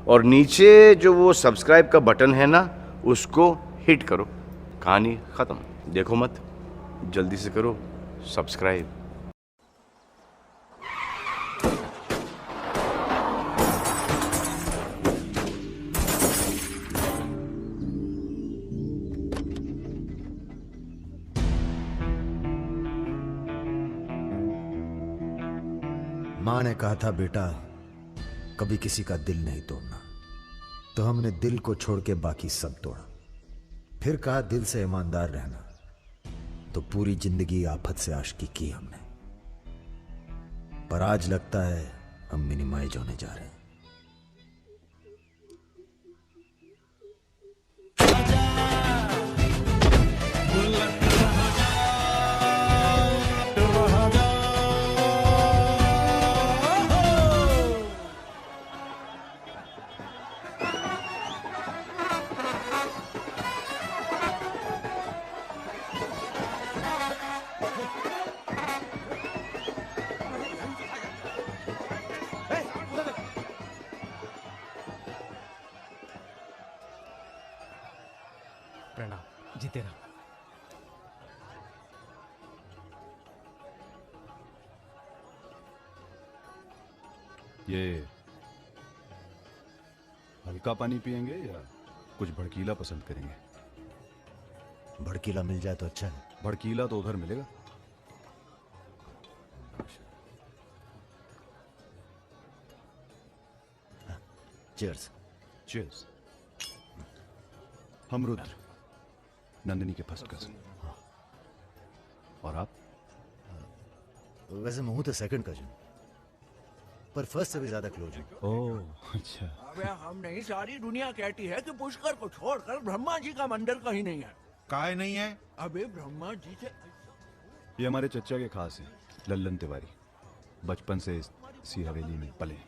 और नीचे जो वो सब्सक्राइब का बटन है ना, उसको हिट करो। कहानी ख़त्म। देखो मत, जल्दी से करो सब्सक्राइब। माँ ने कहा था, बेटा कभी किसी का दिल नहीं तोड़ना। तो हमने दिल को छोड़ के बाकी सब तोड़ा। फिर कहा दिल से ईमानदार रहना। तो पूरी जिंदगी आफत से आशिकी की हमने। पर आज लगता है हम मिनिमाइज होने जा रहे हैं। प्रणाम। जीते रहो। ये हल्का पानी पियेंगे या कुछ भड़कीला पसंद करेंगे? भड़कीला मिल जाए तो अच्छा है। भड़कीला तो उधर मिलेगा। चीयर्स। चीयर्स। हम रुद्र, नंदिनी के फर्स्ट कजन। और आप? वैसे मैं हूं तो सेकंड कजन, पर फर्स्ट से भी ज्यादा क्लोज हूं। ओह अच्छा। अबे हम नहीं, सारी दुनिया कहती है कि पुष्कर को छोड़कर ब्रह्मा जी का मंदिर कहीं नहीं है। काहे नहीं है? अबे ब्रह्मा जी से ये हमारे चचा के खास हैं, लल्लन तिवारी। बचपन से इसी हवेली में पले।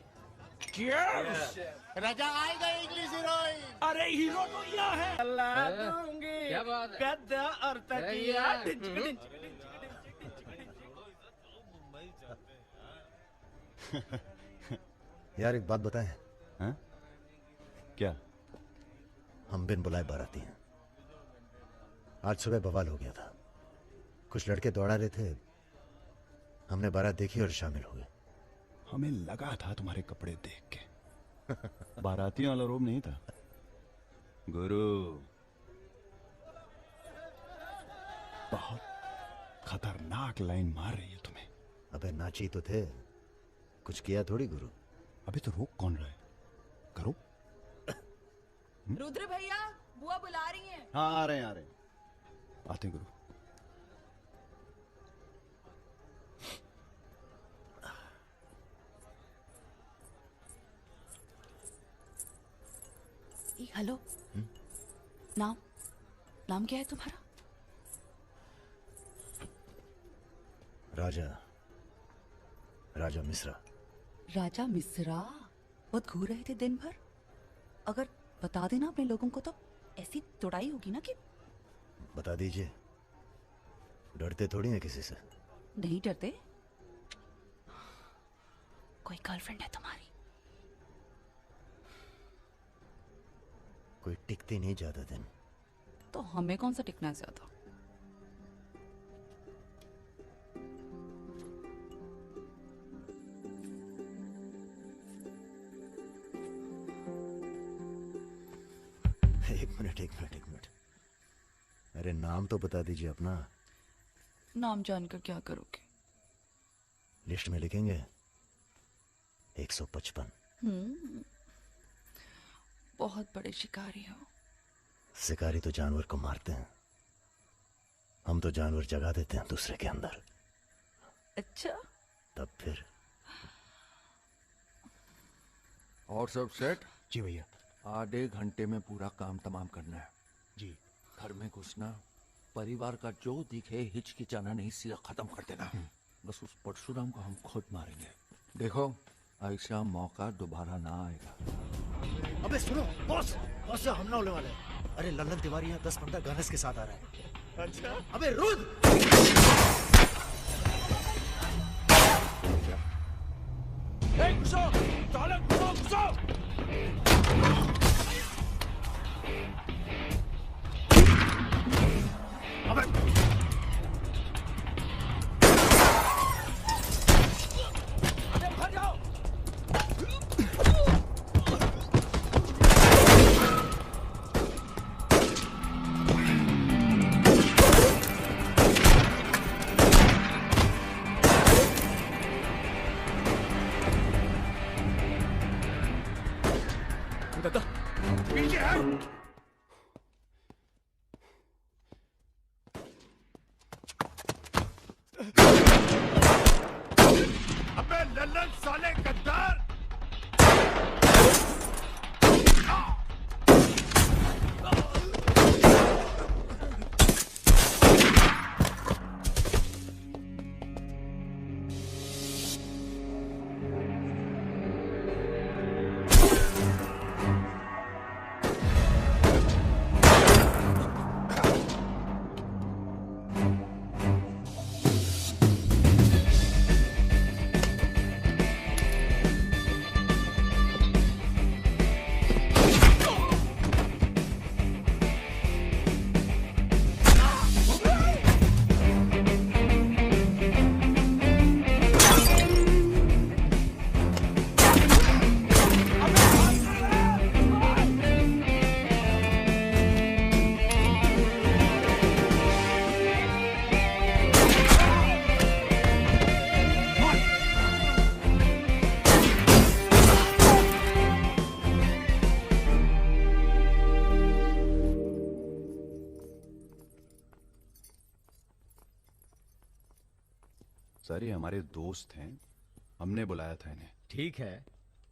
राजा आएगा इंग्लिश हीरोइन। अरे हीरो तो यहाँ है। क्या बात है? गद्दा और तकिया। यार एक बात बताएं। हाँ? क्या? हम बिन बुलाए बाराती हैं। आज सुबह बवाल हो गया था। कुछ लड़के दौड़ा रहे थे, हमने बारात देखी और शामिल हो गए। हमें लगा था तुम्हारे कपड़े देख के। बारातियों वाला रोब नहीं था गुरु। बहुत खतरनाक लाइन मार रही है तुम्हें। अबे नाची तो थे, कुछ किया थोड़ी गुरु। अबे तो रोक कौन रहा है? करो। रुद्र भैया, बुआ बुला रही हैं। हाँ आ रहे हैं, आ रहे हैं। आते हैं गुरु। हेलो। नाम नाम क्या है तुम्हारा? राजा मिश्रा। राजा मिश्रा। बहुत घूर रहे थे दिन भर। अगर बता देना अपने लोगों को तो ऐसी तोड़ाई होगी ना कि। बता दीजिए, डरते थोड़ी हैं किसी से। नहीं डरते। कोई गर्लफ्रेंड है तुम्हारी? कोई टिकती नहीं ज्यादा दिन। तो हमें कौन सा टिकना है ज्यादा? एक मिनट। अरे नाम तो बता दीजिए अपना। नाम जानकर क्या करोगे? लिस्ट में लिखेंगे 155। बहुत बड़े शिकारी हो। शिकारी तो जानवर को मारते हैं, हम तो जानवर जगा देते हैं दूसरे के अंदर। अच्छा। तब फिर और सब सेट? जी भैया। आधे घंटे में पूरा काम तमाम करना है। जी। घर में घुसना, परिवार का जो दिखे हिचकिचाना नहीं, सीधा खत्म कर देना। बस उस परशुराम को हम खुद मारेंगे। देखो ऐसा मौका दोबारा ना आएगा। अबे सुनो बॉस से हमला होने वाला है। अरे लल्लन तिवारी यहाँ 10-15 गनर्स के साथ आ रहा है। अच्छा। अबे रुद्र। घुसो, घुसो। दादा पीछे है। अबे लल्लन साले गद्दार। सर ये हमारे दोस्त हैं, हमने बुलाया था इन्हें। ठीक है,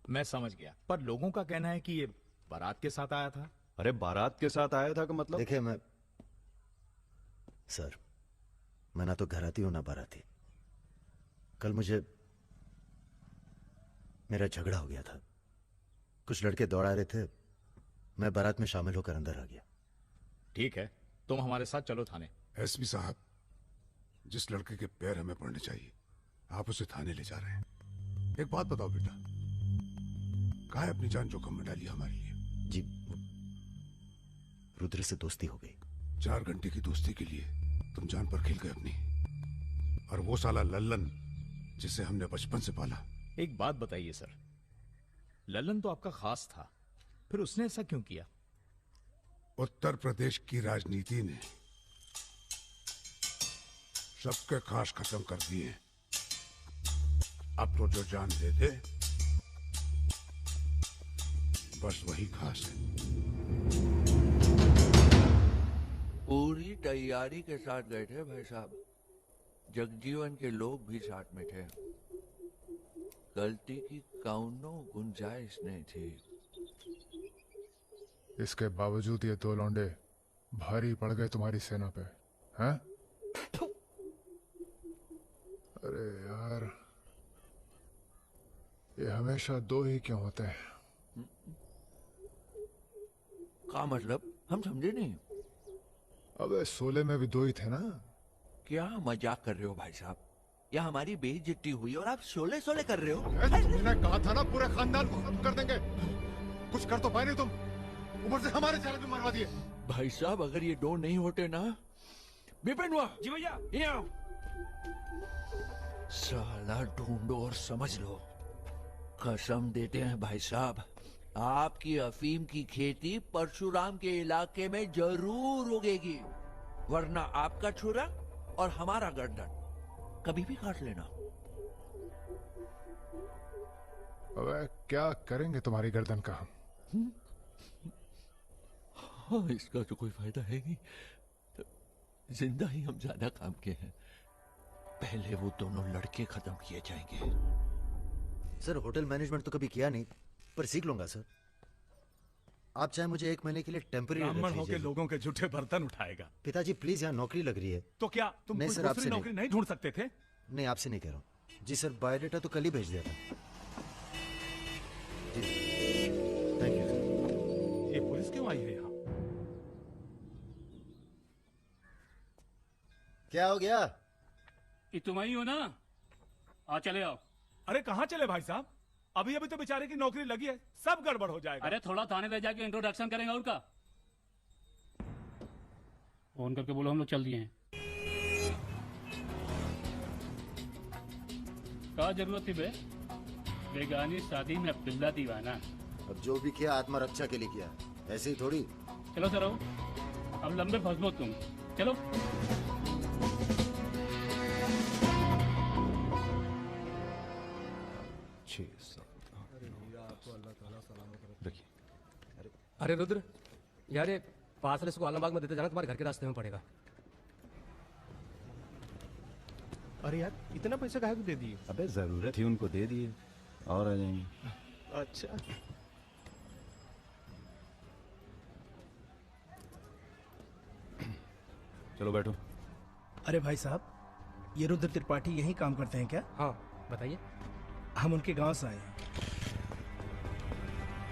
मैं समझ गया, पर लोगों का कहना है कि ये बारात के साथ आया था। अरे बारात के साथ आया था का मतलब? देखिए सर, मैं ना तो घराती हूं ना बाराती। कल मुझे मेरा झगड़ा हो गया था, कुछ लड़के दौड़ा रहे थे, मैं बारात में शामिल होकर अंदर आ गया। ठीक है, तुम हमारे साथ चलो थाने। एसपी साहब, जिस लड़के के पैर हमें पड़ने चाहिए आप उसे थाने ले जा रहे हैं। एक बात बताओ बेटा, काहे अपनी जान जोखिम में डाली हमारे लिए? जी, रुद्र से दोस्ती हो गई। 4 घंटे की दोस्ती के लिए तुम जान पर खेल गए अपनी, और वो साला लल्लन जिसे हमने बचपन से पाला। एक बात बताइए सर, लल्लन तो आपका खास था, फिर उसने ऐसा क्यों किया? उत्तर प्रदेश की राजनीति ने सबके खास खत्म कर दिए। अब तो जो जान दे दे बस वही खास है। पूरी तैयारी के साथ गए थे भाई साहब। जगजीवन के लोग भी साथ में थे। गलती की कौनो गुंजाइश नहीं थी। इसके बावजूद ये 2 लौंडे भारी पड़ गए तुम्हारी सेना पे, हैं? अरे यार, ये हमेशा 2 ही क्यों होते हैं? क्या मतलब? हम समझे नहीं। अबे 16 में भी 2 ही थे ना? क्या मजाक कर रहे हो भाई साहब? या हमारी बेइज्जती हुई और आप शोले शोले कर रहे हो? तुमने कहा था ना पूरे खानदान को खत्म कर देंगे। कुछ कर तो पाए नहीं तुम, ऊपर से हमारे चेहरे भी मरवा दिए। भाई साहब अगर ये 2 नहीं होते ना। बिपिन हुआ जी भैया, ये आओ। साला ढूंढो और समझ लो। कसम देते हैं भाई साहब, आपकी अफीम की खेती परशुराम के इलाके में जरूर उगेगी, वरना आपका छुरा और हमारा गर्दन कभी भी काट लेना। अबे क्या करेंगे तुम्हारी गर्दन का हम? हाँ, इसका तो कोई फायदा है नहीं। जिंदा ही हम ज्यादा काम के हैं। पहले वो दोनों लड़के खत्म किए जाएंगे। सर होटल मैनेजमेंट तो कभी किया नहीं, पर सीख लूंगा सर। आप चाहे मुझे 1 महीने के लिए टेम्पररी ब्राह्मण होके लोगों के झूठे बर्तन उठाएगा। पिताजी प्लीज, यहाँ नौकरी लग रही है। तो क्या तुम नहीं कोई सर, दूसरी आपसे नौकरी नहीं ढूंढ सकते थे? नहीं, आपसे नहीं कह रहा हूँ जी सर। बायोडेटा तो कल ही भेज दिया था जी। Thank you sir. ये पुलिस क्यों आई है यहाँ? क्या हो गया? ये तुम ही हो ना? आ चले आओ। अरे कहाँ चले भाई साहब? अभी अभी तो बेचारे की नौकरी लगी है, सब गड़बड़ हो जाएगा। अरे थोड़ा थाने ले जाके इंट्रोडक्शन करेंगे और का। फोन करके बोलो हम लोग चल दिए हैं। क्या जरूरत थी बे? बेगानी शादी में अब्दुल्ला दीवाना। अब जो भी किया आत्मरक्षा के लिए किया, ऐसे ही थोड़ी। चलो सर, अब लंबे फंसबो तुम। चलो। अरे रुद्र यार, ये पार्सल इसको आलमबाग में देते जाना, तुम्हारे घर के रास्ते में पड़ेगा। अरे यार, इतना पैसा काहे को दे दिए? अबे जरूरत थी उनको, दे दिए और आ जाएंगे। अच्छा, चलो बैठो। अरे भाई साहब, ये रुद्र त्रिपाठी यहीं काम करते हैं क्या? हाँ बताइए। हम उनके गांव से आए हैं।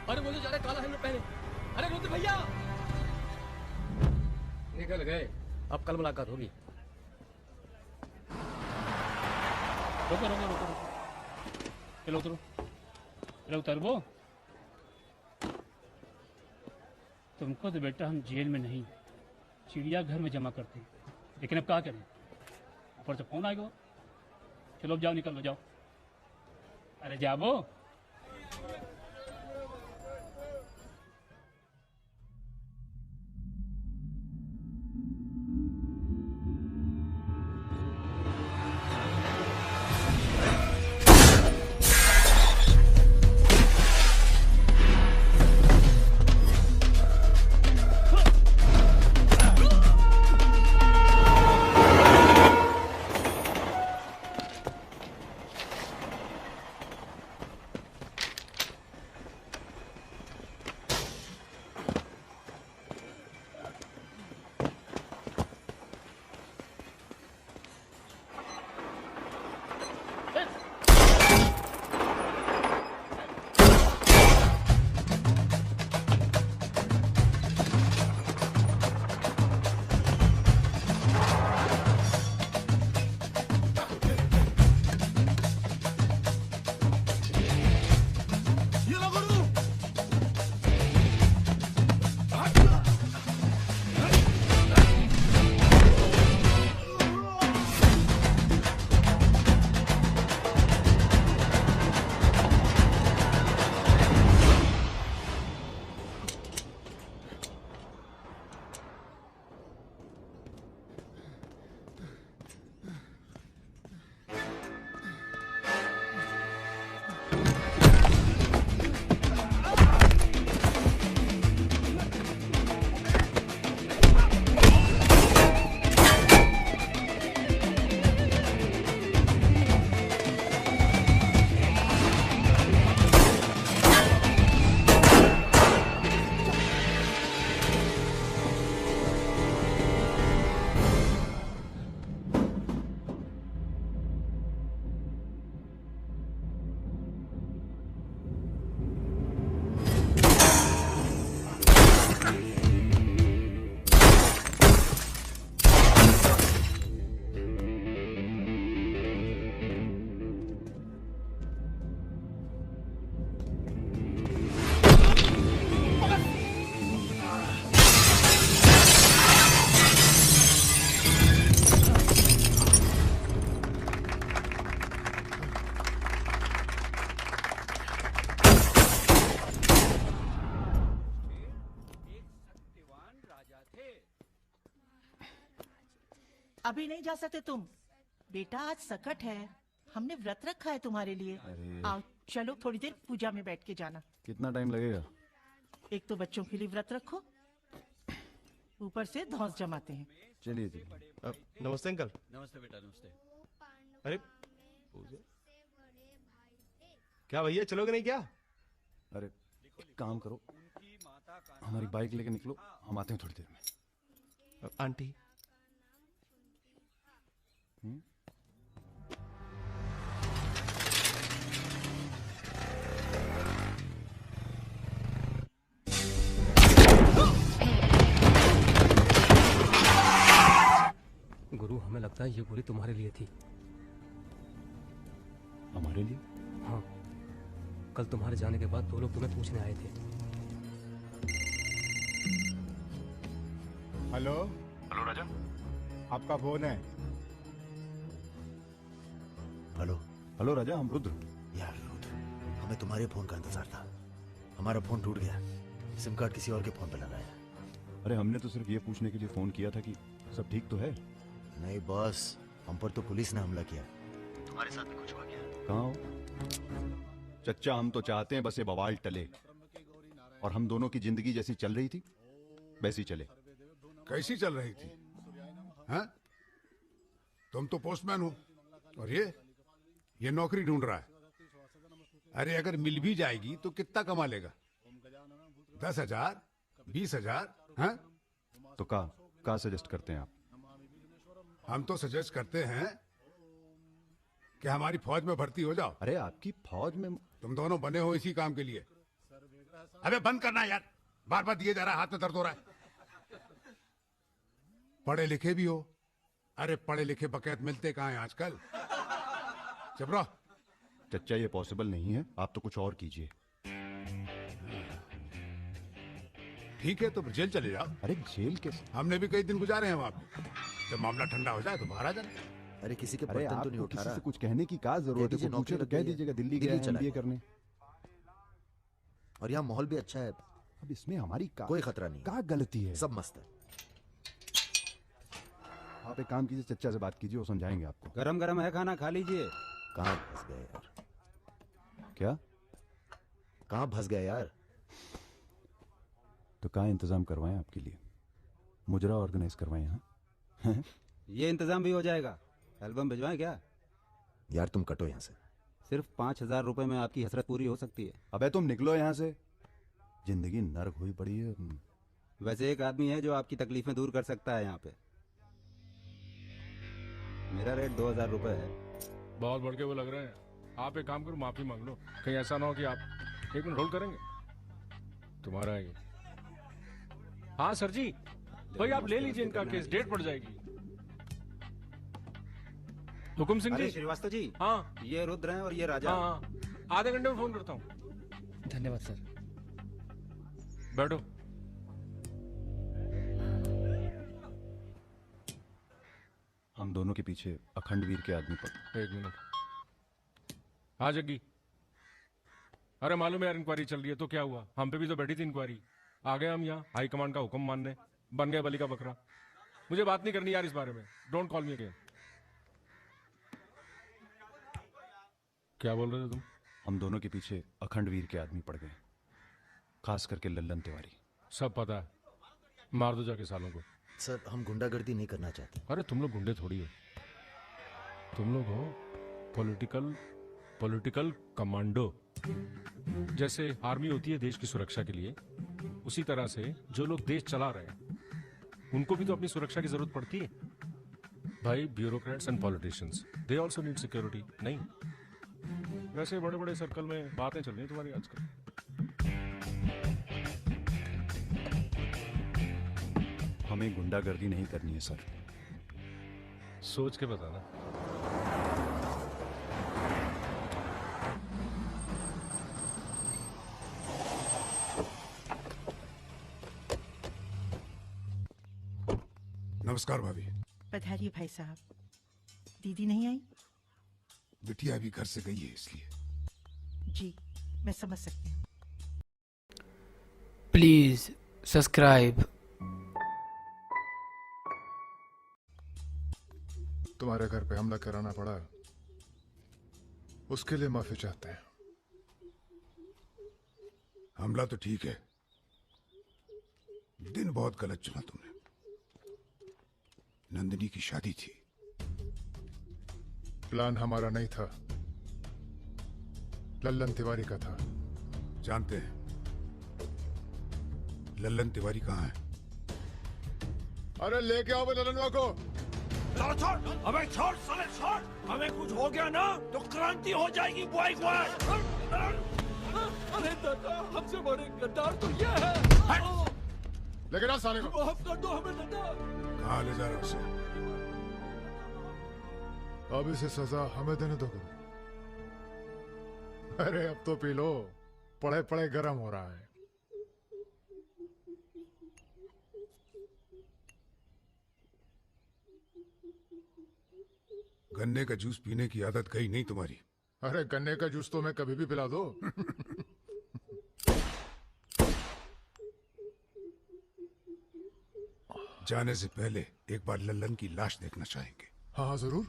अरे वो जो जा रहे काला हेलमेट पहने, अरे रुद्र भैया निकल गए। अब कल मुलाकात होगी। रुको रुको रुको रुको, चलो उतरो, चलो उतरबो। तुमको तो बेटा हम जेल में नहीं, चिड़ियाघर में जमा करते हैं, लेकिन अब क्या करें, ऊपर से फोन आएगा। चलो अब जाओ, निकल लो, जाओ। अरे जाबो। अभी नहीं जा सकते तुम बेटा, आज सकट है, हमने व्रत रखा है तुम्हारे लिए। आओ चलो, थोड़ी देर पूजा में बैठ के जाना। कितना टाइम लगेगा? एक तो बच्चों के लिए व्रत रखो, ऊपर से धौंस जमाते हैं। चलिए चलिए। नमस्ते अंकल। नमस्ते बेटा, नमस्ते। अरे क्या भैया, चलोगे नहीं क्या? अरे एक काम करो, हमारी बाइक लेके निकलो, हम आते हैं थोड़ी देर में। आंटी गुरु, हमें लगता है ये गोली तुम्हारे लिए थी। हमारे लिए? हाँ, कल तुम्हारे जाने के बाद दो लोग तुम्हें पूछने आए थे। हेलो हेलो राजा। आपका फोन है। हेलो हेलो राजा, हम रुद्र। यार रुद्र, हमें तुम्हारे फोन का इंतजार था। हमारा फोन टूट गया, सिम कार्ड किसी और के फोन पे लगाया। अरे हमने तो सिर्फ ये पूछने के लिए फोन किया था कि सब ठीक तो है। नहीं बॉस, हम पर तो पुलिस ने हमला किया। तुम्हारे साथ भी कुछ हो गया? कहाँ हो? चच्चा, हम तो चाहते हैं बस ये बवाल टले। और हम दोनों की जिंदगी जैसी चल रही थी वैसी चले। कैसी चल रही थी? हाँ? तुम तो पोस्टमैन हो और ये नौकरी ढूंढ रहा है। अरे अगर मिल भी जाएगी तो कितना कमा लेगा? 10,000, 20,000? हाँ? तो का सजेस्ट करते हैं आप? हम तो सजेस्ट करते हैं कि हमारी फौज में भर्ती हो जाओ। अरे आपकी फौज में? तुम दोनों बने हो इसी काम के लिए। अबे बंद करना यार, बार बार दिए जा रहा है, हाथ में दर्द हो रहा है। पढ़े लिखे भी हो। अरे पढ़े लिखे बकैत मिलते कहाँ हैं आजकल? चुप रहो। चच्चा ये पॉसिबल नहीं है, आप तो कुछ और कीजिए। ठीक है तो जेल चले जाओ। अरे जेल कैसे? हमने भी कई दिन गुजारे हैं वहां पे। जब मामला ठंडा हो जाए तो बाहर आ जाना। अरे किसी के अरे बर्तन तो नहीं आपको उठा किसी रहा। से कुछ कहने की क्या जरूरत है? दीजिए, कुछ पूछे तो नौकरी कह लग गई है। दीजिएगा दिल्ली दिल्ली गया चला MBA गया। करने। और यहाँ माहौल भी अच्छा है। अब इसमें हमारी कोई खतरा नहीं। क्या गलती है? सब मस्त है। आप एक काम कीजिए, चच्चा से बात कीजिए, वो समझाएंगे आपको। गरम गरम है खाना, खा लीजिए। कहाँ फंस गए यार? क्या? कहाँ फंस गए यार? तो कहाँ इंतजाम करवाएं आपके लिए? मुजरा ऑर्गेनाइज करवाएं यहाँ? ये इंतजाम भी हो जाएगा। एल्बम भिजवाएं क्या? यार तुम कटो यहाँ से। सिर्फ 5,000 रुपए में आपकी हसरत पूरी हो सकती है। अबे तुम निकलो यहाँ से, जिंदगी नर्क हुई पड़ी है। वैसे एक आदमी है जो आपकी तकलीफें दूर कर सकता है यहाँ पे। मेरा रेट 2,000 रुपए है। बहुत बढ़ के वो लग रहे हैं। आप एक काम करो, माफी मांग लो। कहीं ऐसा ना हो कि आप एक मिनट होल्ड करेंगे। तुम्हारा है ये। हाँ सर जी, भाई आप ले लीजिए इनका केस, डेट पड़ जाएगी। हुकुम सिंह अरे जी। श्रीवास्तव जी, हाँ ये रुद्र हैं और ये राजा। हाँ, आधे घंटे में फोन करता हूँ। धन्यवाद सर। बैठो। हम दोनों के पीछे अखंड वीर के आदमी पड़। एक मिनट। हाँ जग्गी, अरे मालूम है यार इंक्वायरी चल रही है, तो क्या हुआ? हम पे भी तो बैठी थी इंक्वायरी। आ गए हम यहाँ हाई कमांड का हुक्म मानने, बन गए बलि का बकरा। मुझे बात नहीं करनी यार इस बारे में। Don't call me again. क्या बोल रहे थे तुम? हम दोनों के पीछे अखंड वीर के आदमी पड़ गए, खास करके लल्लन तिवारी। सब पता है, मार दो जाके सालों को। सर हम गुंडागर्दी नहीं करना चाहते। अरे तुम लोग गुंडे थोड़ी हो, तुम लोग हो पॉलिटिकल कमांडो। जैसे आर्मी होती है देश की सुरक्षा के लिए, उसी तरह से जो लोग देश चला रहे हैं उनको भी तो अपनी सुरक्षा की जरूरत पड़ती है भाई। Bureaucrats and politicians, they also need security. नहीं, वैसे बड़े बड़े सर्कल में बातें चल रही हैं तुम्हारी आजकल। हमें गुंडागर्दी नहीं करनी है सर। सोच के बताना। नमस्कार भाभी। पधारिए भाई साहब। दीदी नहीं आई? बिटिया अभी घर से गई है इसलिए। जी मैं समझ सकती हूँ। Please subscribe. तुम्हारे घर पे हमला कराना पड़ा, उसके लिए माफी चाहते हैं। हमला तो ठीक है, दिन बहुत गलत चुना तुमने। नंदिनी की शादी थी। प्लान हमारा नहीं था, लल्लन तिवारी का था। जानते हैं लल्लन तिवारी कहाँ है? अरे लेके आओ लल्लनवा को। छोड़, अबे छोड़ साले छोड़। हमें कुछ हो गया ना तो क्रांति हो जाएगी बॉय बॉय। अरे दादा, हमसे बड़े गद्दार तो ये है। लेके जाओ साले को। माफ कर दो हमें दादा। कहाँ ले जा रहा उसे? अब इसे सजा हमें देने दो। अरे अब तो पी लो, पड़े पड़े गर्म हो रहा है। गन्ने का जूस पीने की आदत गई नहीं तुम्हारी। अरे गन्ने का जूस तो मैं कभी भी पिला दो। जाने से पहले एक बार लल्लन की लाश देखना चाहेंगे। हाँ जरूर।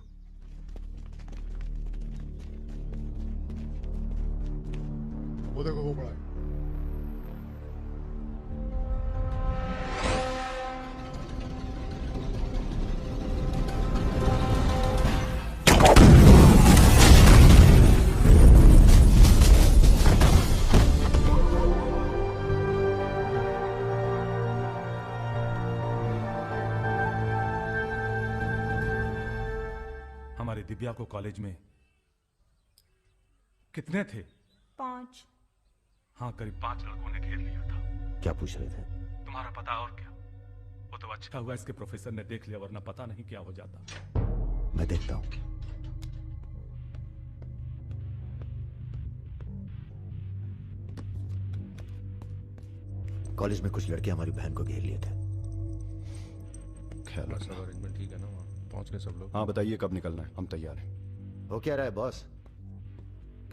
वो देखो वो पड़ा है। हमारी दिव्या को कॉलेज में कितने थे? 5। हाँ, करीब 5 लड़कों ने घेर लिया था। क्या पूछ रहे थे? तुम्हारा पता और क्या? वो तो अच्छा हुआ इसके प्रोफेसर ने देख लिया, वरना पता नहीं क्या हो जाता। मैं देखता हूं। कॉलेज में कुछ लड़के हमारी बहन को घेर लिए थे। ख्याल सब अरेंजमेंट ठीक है ना? वहाँ पहुंच गए सब लोग? हाँ, बताइए कब निकलना है, हम तैयार हैं। हो क्या रहा है बॉस?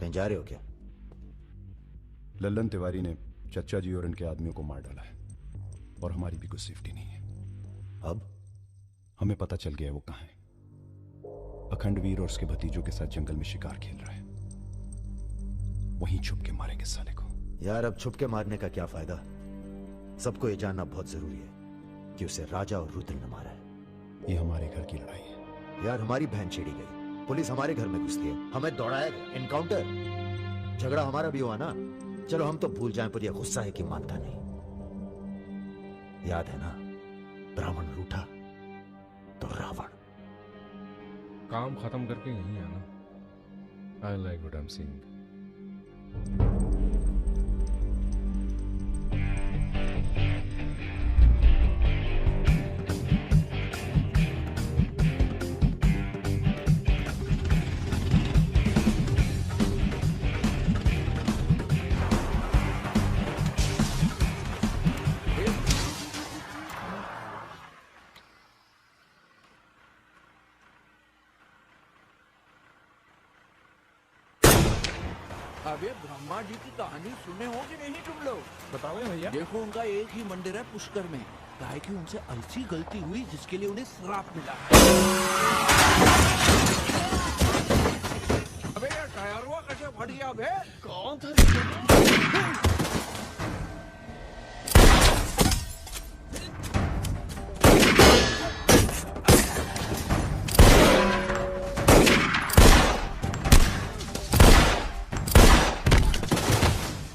कहीं जा रहे हो क्या? लल्लन तिवारी ने चच्चा जी और इनके आदमियों को मार डाला है और हमारी भी कोई सेफ्टी नहीं है। अब हमें पता चल गया है वो कहाँ है। अखंडवीर और उसके भतीजों के साथ जंगल में शिकार खेल रहा है। वहीं छुप के मारेंगे साले को। यार, अब छुप के मारने का क्या फायदा? सबको ये जानना बहुत जरूरी है कि उसे राजा और रुद्र ने मारा है। ये हमारे घर की लड़ाई है। यार, हमारी बहन छेड़ी गई, पुलिस हमारे घर में घुसती है, हमें दौड़ाया गया, एनकाउंटर। झगड़ा हमारा भी हुआ ना। चलो हम तो भूल जाएं, पर यह गुस्सा है कि मानता नहीं। याद है ना, ब्राह्मण रूठा तो रावण। काम खत्म करके यहीं आना। I like what I am seeing. अबे ब्रह्मा जी की कहानी सुने हो कि नहीं तुम लोग? बताओ भैया। देखो, उनका एक ही मंदिर है पुष्कर में। क्या है कि उनसे ऐसी गलती हुई जिसके लिए उन्हें श्राप मिला है। अबे यार, टायर हुआ कैसे फट गया? अबे कौन था?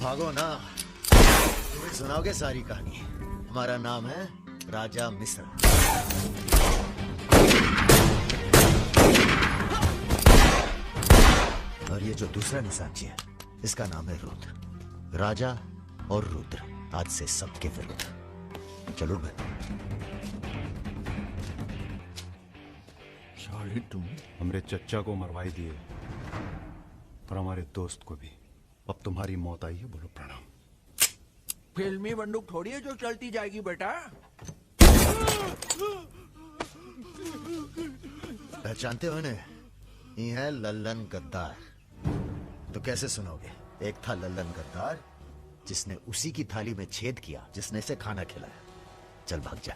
भागो ना, तुम्हें सुनाओगे सारी कहानी। हमारा नाम है राजा मिश्र। और ये जो दूसरा निशानची है, इसका नाम है रुद्र। राजा और रुद्र आज से सबके विरुद्ध। चलो भाई। साले तुम हमरे चच्चा को मरवाई दिए और हमारे दोस्त को भी। अब तुम्हारी मौत आई है, बोलो प्रणाम। फिल्मी बंदूक थोड़ी है जो चलती जाएगी बेटा। पहचानते हो इन्हें? ये है लल्लन गद्दार। तो कैसे सुनोगे? एक था लल्लन गद्दार, जिसने उसी की थाली में छेद किया जिसने इसे खाना खिलाया। चल भाग जा।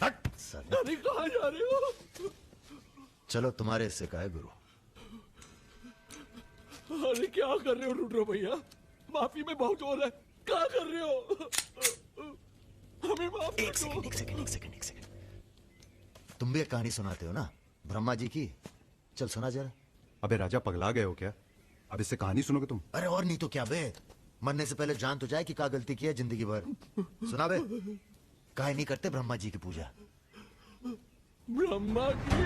हट साला। अरे कहाँ जा रहे हो? चलो, तुम्हारे इससे का है गुरु। अरे क्या कर रहे हो रुद्र भैया? माफी में बहुत जोर है। क्या कर रहे हो? हमें माफ कर दो। एक सेकंड। तुम भी एक कहानी सुनाते हो ना ब्रह्मा जी की? चल सुना जरा। अबे राजा, पगला गए हो क्या? अब इससे कहानी सुनोगे तुम? अरे और नहीं तो क्या बे, मरने से पहले जान तो जाए कि क्या गलती की है जिंदगी भर। सुना बे। काहे नहीं करते ब्रह्मा जी की पूजा? ब्रह्मा जी?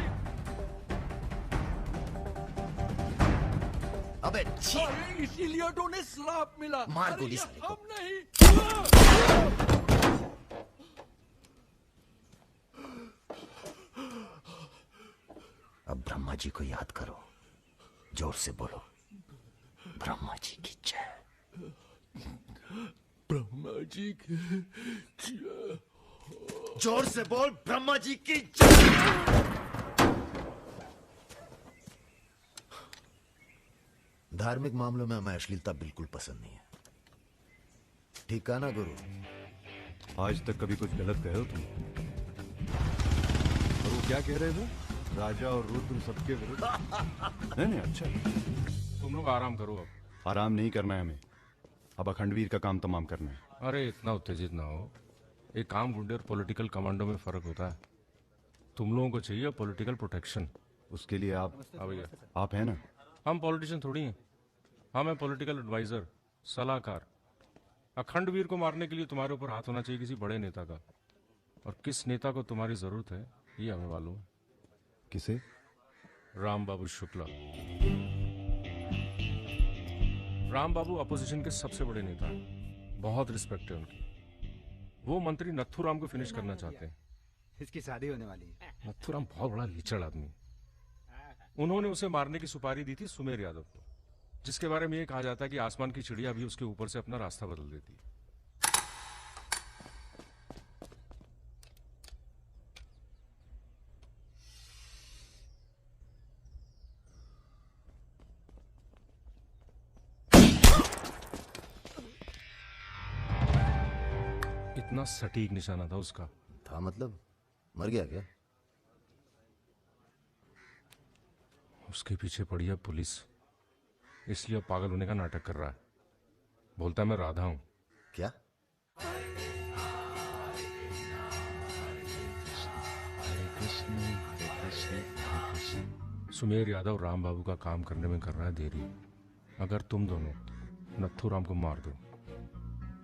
अबे अरे इसीलिए तो उन्हें श्राप मिला। मार अरे गोली ये साले को। हम नहीं। अब ब्रह्मा जी को याद करो, जोर से बोलो, ब्रह्मा जी की जय। ब्रह्मा जी की जय। जोर से बोल, ब्रह्मा जी की जय। धार्मिक मामलों में हमें अश्लीलता बिल्कुल पसंद नहीं है। ठीक कहा ना गुरु? आज तक कभी कुछ गलत कहे हो तुम? और वो क्या कह रहे थे? राजा और रुद्र सबके विरुद्ध। नहीं, अच्छा। तुम लोग आराम करो। अब आराम नहीं करना है हमें। अब अखंडवीर का काम तमाम करना है। अरे इतना उत्तेजित ना हो। एक काम गुंडे और पॉलिटिकल कमांडो में फर्क होता है। तुम लोगों को चाहिए पॉलिटिकल प्रोटेक्शन। उसके लिए आप हैं ना? हम पॉलिटिशियन थोड़ी हैं। हम हैं पॉलिटिकल एडवाइजर, सलाहकार। अखंडवीर को मारने के लिए तुम्हारे ऊपर हाथ होना चाहिए किसी बड़े नेता का। और किस नेता को तुम्हारी जरूरत है ये हमें मालूम है। किसे? राम बाबू शुक्ला। राम बाबू अपोजिशन के सबसे बड़े नेता हैं, बहुत रिस्पेक्ट है उनकी। वो मंत्री नथुराम को फिनिश करना चाहते हैं। इसकी शादी होने वाली है। नथुराम बहुत बड़ा लीचड़ आदमी है। उन्होंने उसे मारने की सुपारी दी थी सुमेर यादव को, जिसके बारे में ये कहा जाता है कि आसमान की चिड़िया भी उसके ऊपर से अपना रास्ता बदल देती है। इतना सटीक निशाना था उसका। था मतलब मर गया क्या? उसके पीछे पड़ी है पुलिस, इसलिए पागल होने का नाटक कर रहा है। बोलता है मैं राधा हूं। क्या? सुमेर यादव राम बाबू का काम करने में कर रहा है देरी। अगर तुम दोनों नथुराम को मार दो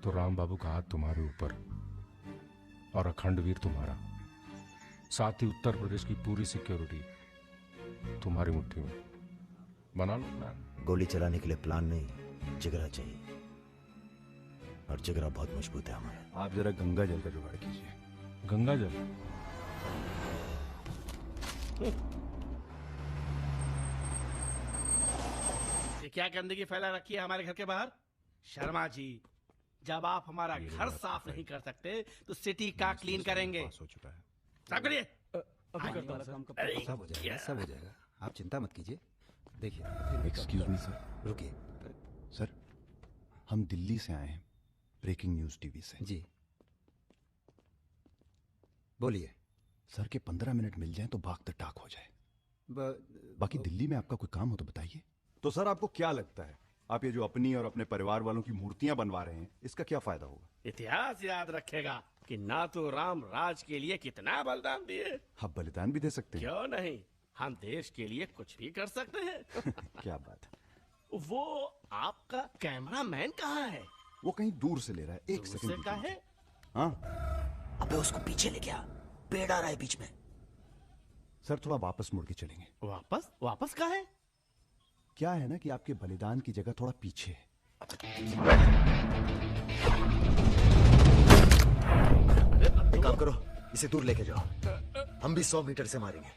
तो राम बाबू का हाथ तुम्हारे ऊपर और अखंड वीर तुम्हारा, साथ ही उत्तर प्रदेश की पूरी सिक्योरिटी तुम्हारी मुट्ठी में। बना लो प्लान। गोली चलाने के लिए प्लान नहीं, जिगरा चाहिए, और जिगरा बहुत मजबूत है हमारा। आप जरा गंगा जल का जुगाड़ कीजिए। गंगा जल? ये क्या गंदगी फैला रखी है हमारे घर के बाहर? शर्मा जी, जब आप हमारा घर साफ नहीं कर सकते तो सिटी का क्लीन करेंगे। हो चुका है। साफ करिए। सब हो जाएगा, सब हो जाएगा, आप चिंता मत कीजिए। देखिए, एक्सक्यूज मी सर। रुकिए सर, हम दिल्ली से आए हैं, ब्रेकिंग न्यूज टीवी से। जी बोलिए। सर के 15 मिनट मिल जाएं तो भाग द टाक हो जाए। बाकी दिल्ली में आपका कोई काम हो तो बताइए। तो सर आपको क्या लगता है, आप ये जो अपनी और अपने परिवार वालों की मूर्तियां बनवा रहे हैं, इसका क्या फायदा होगा? इतिहास याद रखेगा कि ना तो राम राज के लिए कितना बलिदान दिए। आप बलिदान भी दे सकते हैं। क्यों नहीं, हम देश के लिए कुछ भी कर सकते हैं। क्या बात है। वो आपका कैमरामैन कहाँ है? वो कहीं दूर से ले रहा है, एक दूर सेकंड से का है? हाँ। अबे उसको पीछे ले गया, पेड़ आ रहा है बीच में। सर थोड़ा वापस मुड़ के चलेंगे। वापस? वापस का है? क्या है ना कि आपके बलिदान की जगह थोड़ा पीछे है। एक काम करो, इसे दूर लेके जाओ, हम भी 100 मीटर से मारेंगे।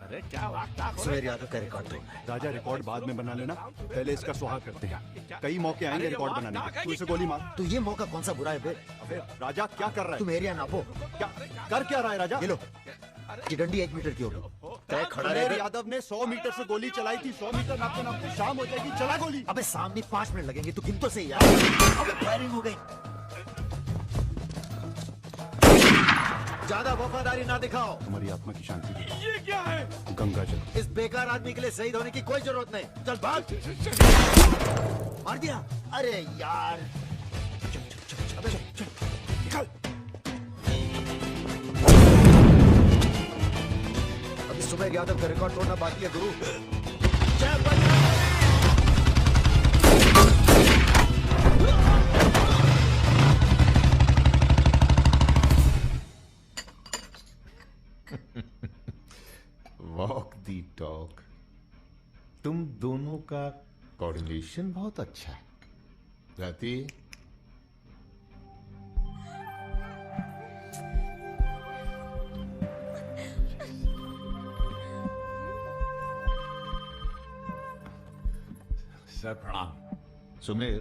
अरे क्या वार्ता हो सुमेर यादव का रिकॉर्ड तोड़ना है। राजा रिकॉर्ड बाद में बना लेना, पहले इसका सुहाग करते हैं। कई मौके आएंगे रिकॉर्ड बनाने के। तू इसे गोली मार। तो ये मौका कौन सा बुरा है बे? अबे राजा क्या कर रहा है? तुम एरिया नापो। क्या कर क्या रहा है राजा? ये लो, ये डंडी 1 मीटर की होगी। तय खड़ा रहे। सुमेर यादव ने 100 मीटर से गोली चलाई थी। 100 मीटर नापते नापते शाम हो जाएगी, चला गोली। अबे सामने 5 मिनट लगेंगे, तो गिन तो सही यार। अबे फायरिंग हो गई। ज्यादा वफादारी ना दिखाओ। तुम्हारी आत्मा की शांति के लिए। ये क्या है? गंगा जल। इस बेकार आदमी के लिए शहीद होने की कोई जरूरत नहीं। चल भाग। मार दिया? अरे यार, अबे चल। अभी सुमेर यादव का रिकॉर्ड तोड़ना बाकी है गुरु। जय बजरंग। वॉक दी टॉक। तुम दोनों का कोऑर्डिनेशन बहुत अच्छा है। रति, सर प्रणाम। सुमेर,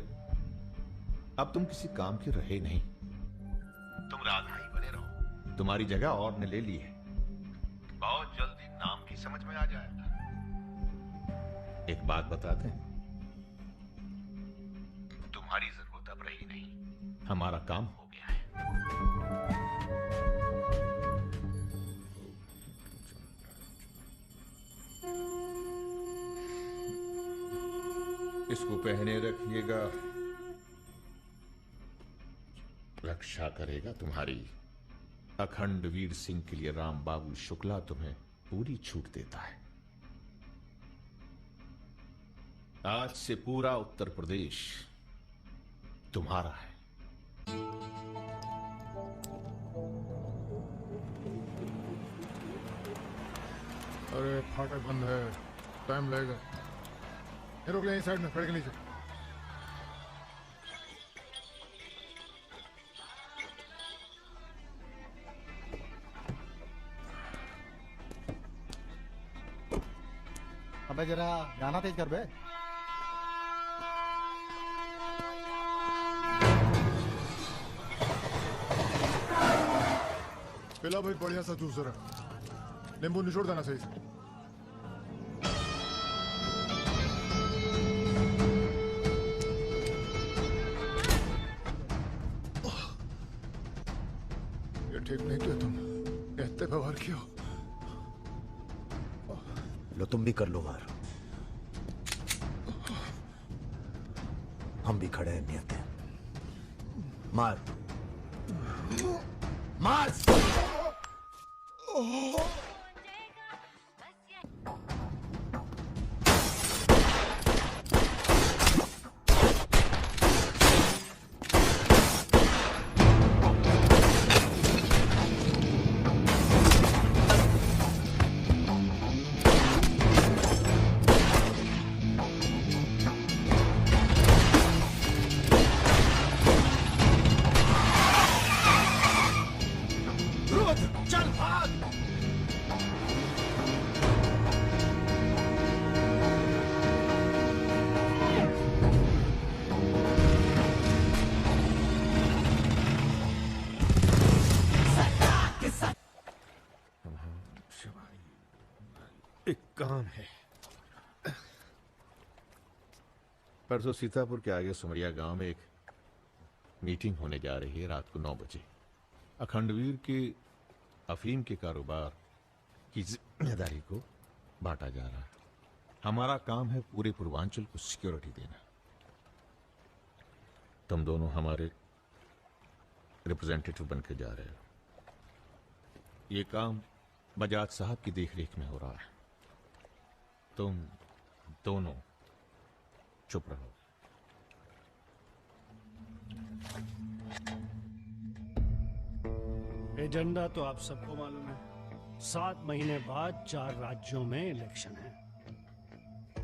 अब तुम किसी काम के रहे नहीं, तुम राधा ही बने रहो। तुम्हारी जगह और ने ले ली है, बहुत जल्दी नाम भी समझ में आ जाएगा। एक बात बता दें, तुम्हारी जरूरत अब रही नहीं, हमारा काम हो गया है। इसको पहने रखिएगा, रक्षा करेगा तुम्हारी। अखंड वीर सिंह के लिए राम बाबू शुक्ला तुम्हें पूरी छूट देता है। आज से पूरा उत्तर प्रदेश तुम्हारा है। अरे फाटक बंद है। टाइम लगेगा। ये रोक ले, साइड में पेड़ के नीचे। अबे जरा गाना तेज कर बे। पिला भाई बढ़िया सा जूस जरा, नींबू निचोड़ देना सही से। ये ठीक नहीं किया तुम, कहते व्यवहार किया। लो तुम भी कर लो वार। हम भी खड़े हैं नियत है। मार मार। चल भाग। एक काम है। परसों सीतापुर के आगे सुमरिया गांव में एक मीटिंग होने जा रही है रात को 9 बजे। अखंडवीर के अफीम के कारोबार की जिम्मेदारी को बांटा जा रहा है। हमारा काम है पूरे पूर्वांचल को सिक्योरिटी देना। तुम दोनों हमारे रिप्रेजेंटेटिव बनकर जा रहे हो। ये काम बजाज साहब की देखरेख में हो रहा है। तुम दोनों चुप रहो। एजेंडा तो आप सबको मालूम है। 7 महीने बाद 4 राज्यों में इलेक्शन है।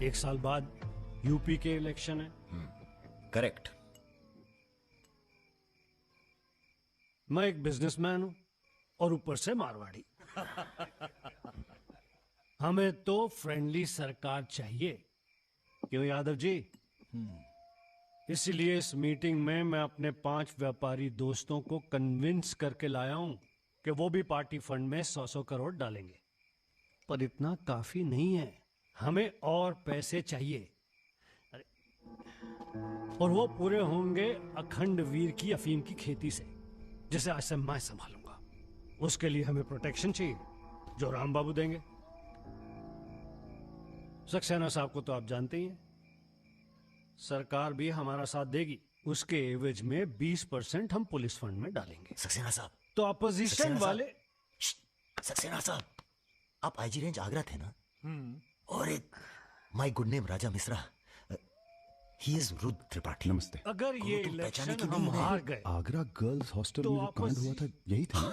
1 साल बाद यूपी के इलेक्शन है। करेक्ट। मैं एक बिजनेसमैन हूं और ऊपर से मारवाड़ी। हमें तो फ्रेंडली सरकार चाहिए, क्यों यादव जी? इसलिए इस मीटिंग में मैं अपने 5 व्यापारी दोस्तों को कन्विंस करके लाया हूं कि वो भी पार्टी फंड में 100-100 करोड़ डालेंगे। पर इतना काफी नहीं है, हमें और पैसे चाहिए। और वो पूरे होंगे अखंड वीर की अफीम की खेती से, जिसे आज से मैं संभालूंगा। उसके लिए हमें प्रोटेक्शन चाहिए, जो राम बाबू देंगे। सक्सेना साहब को तो आप जानते ही हैं। सरकार भी हमारा साथ देगी। उसके एवज में 20% हम पुलिस फंड में डालेंगे। सक्सेना साहब तो अपोजिशन वाले। सक्सेना साहब, आप आईजी रेंज आगरा थे ना? और एक my good name Raja Mishra, he is Rudra Tripathi. नमस्ते। अगर ये इलेक्शन हम हार गए, आगरा गर्ल्स हॉस्टल तो में जो कांड हुआ था यही था ना?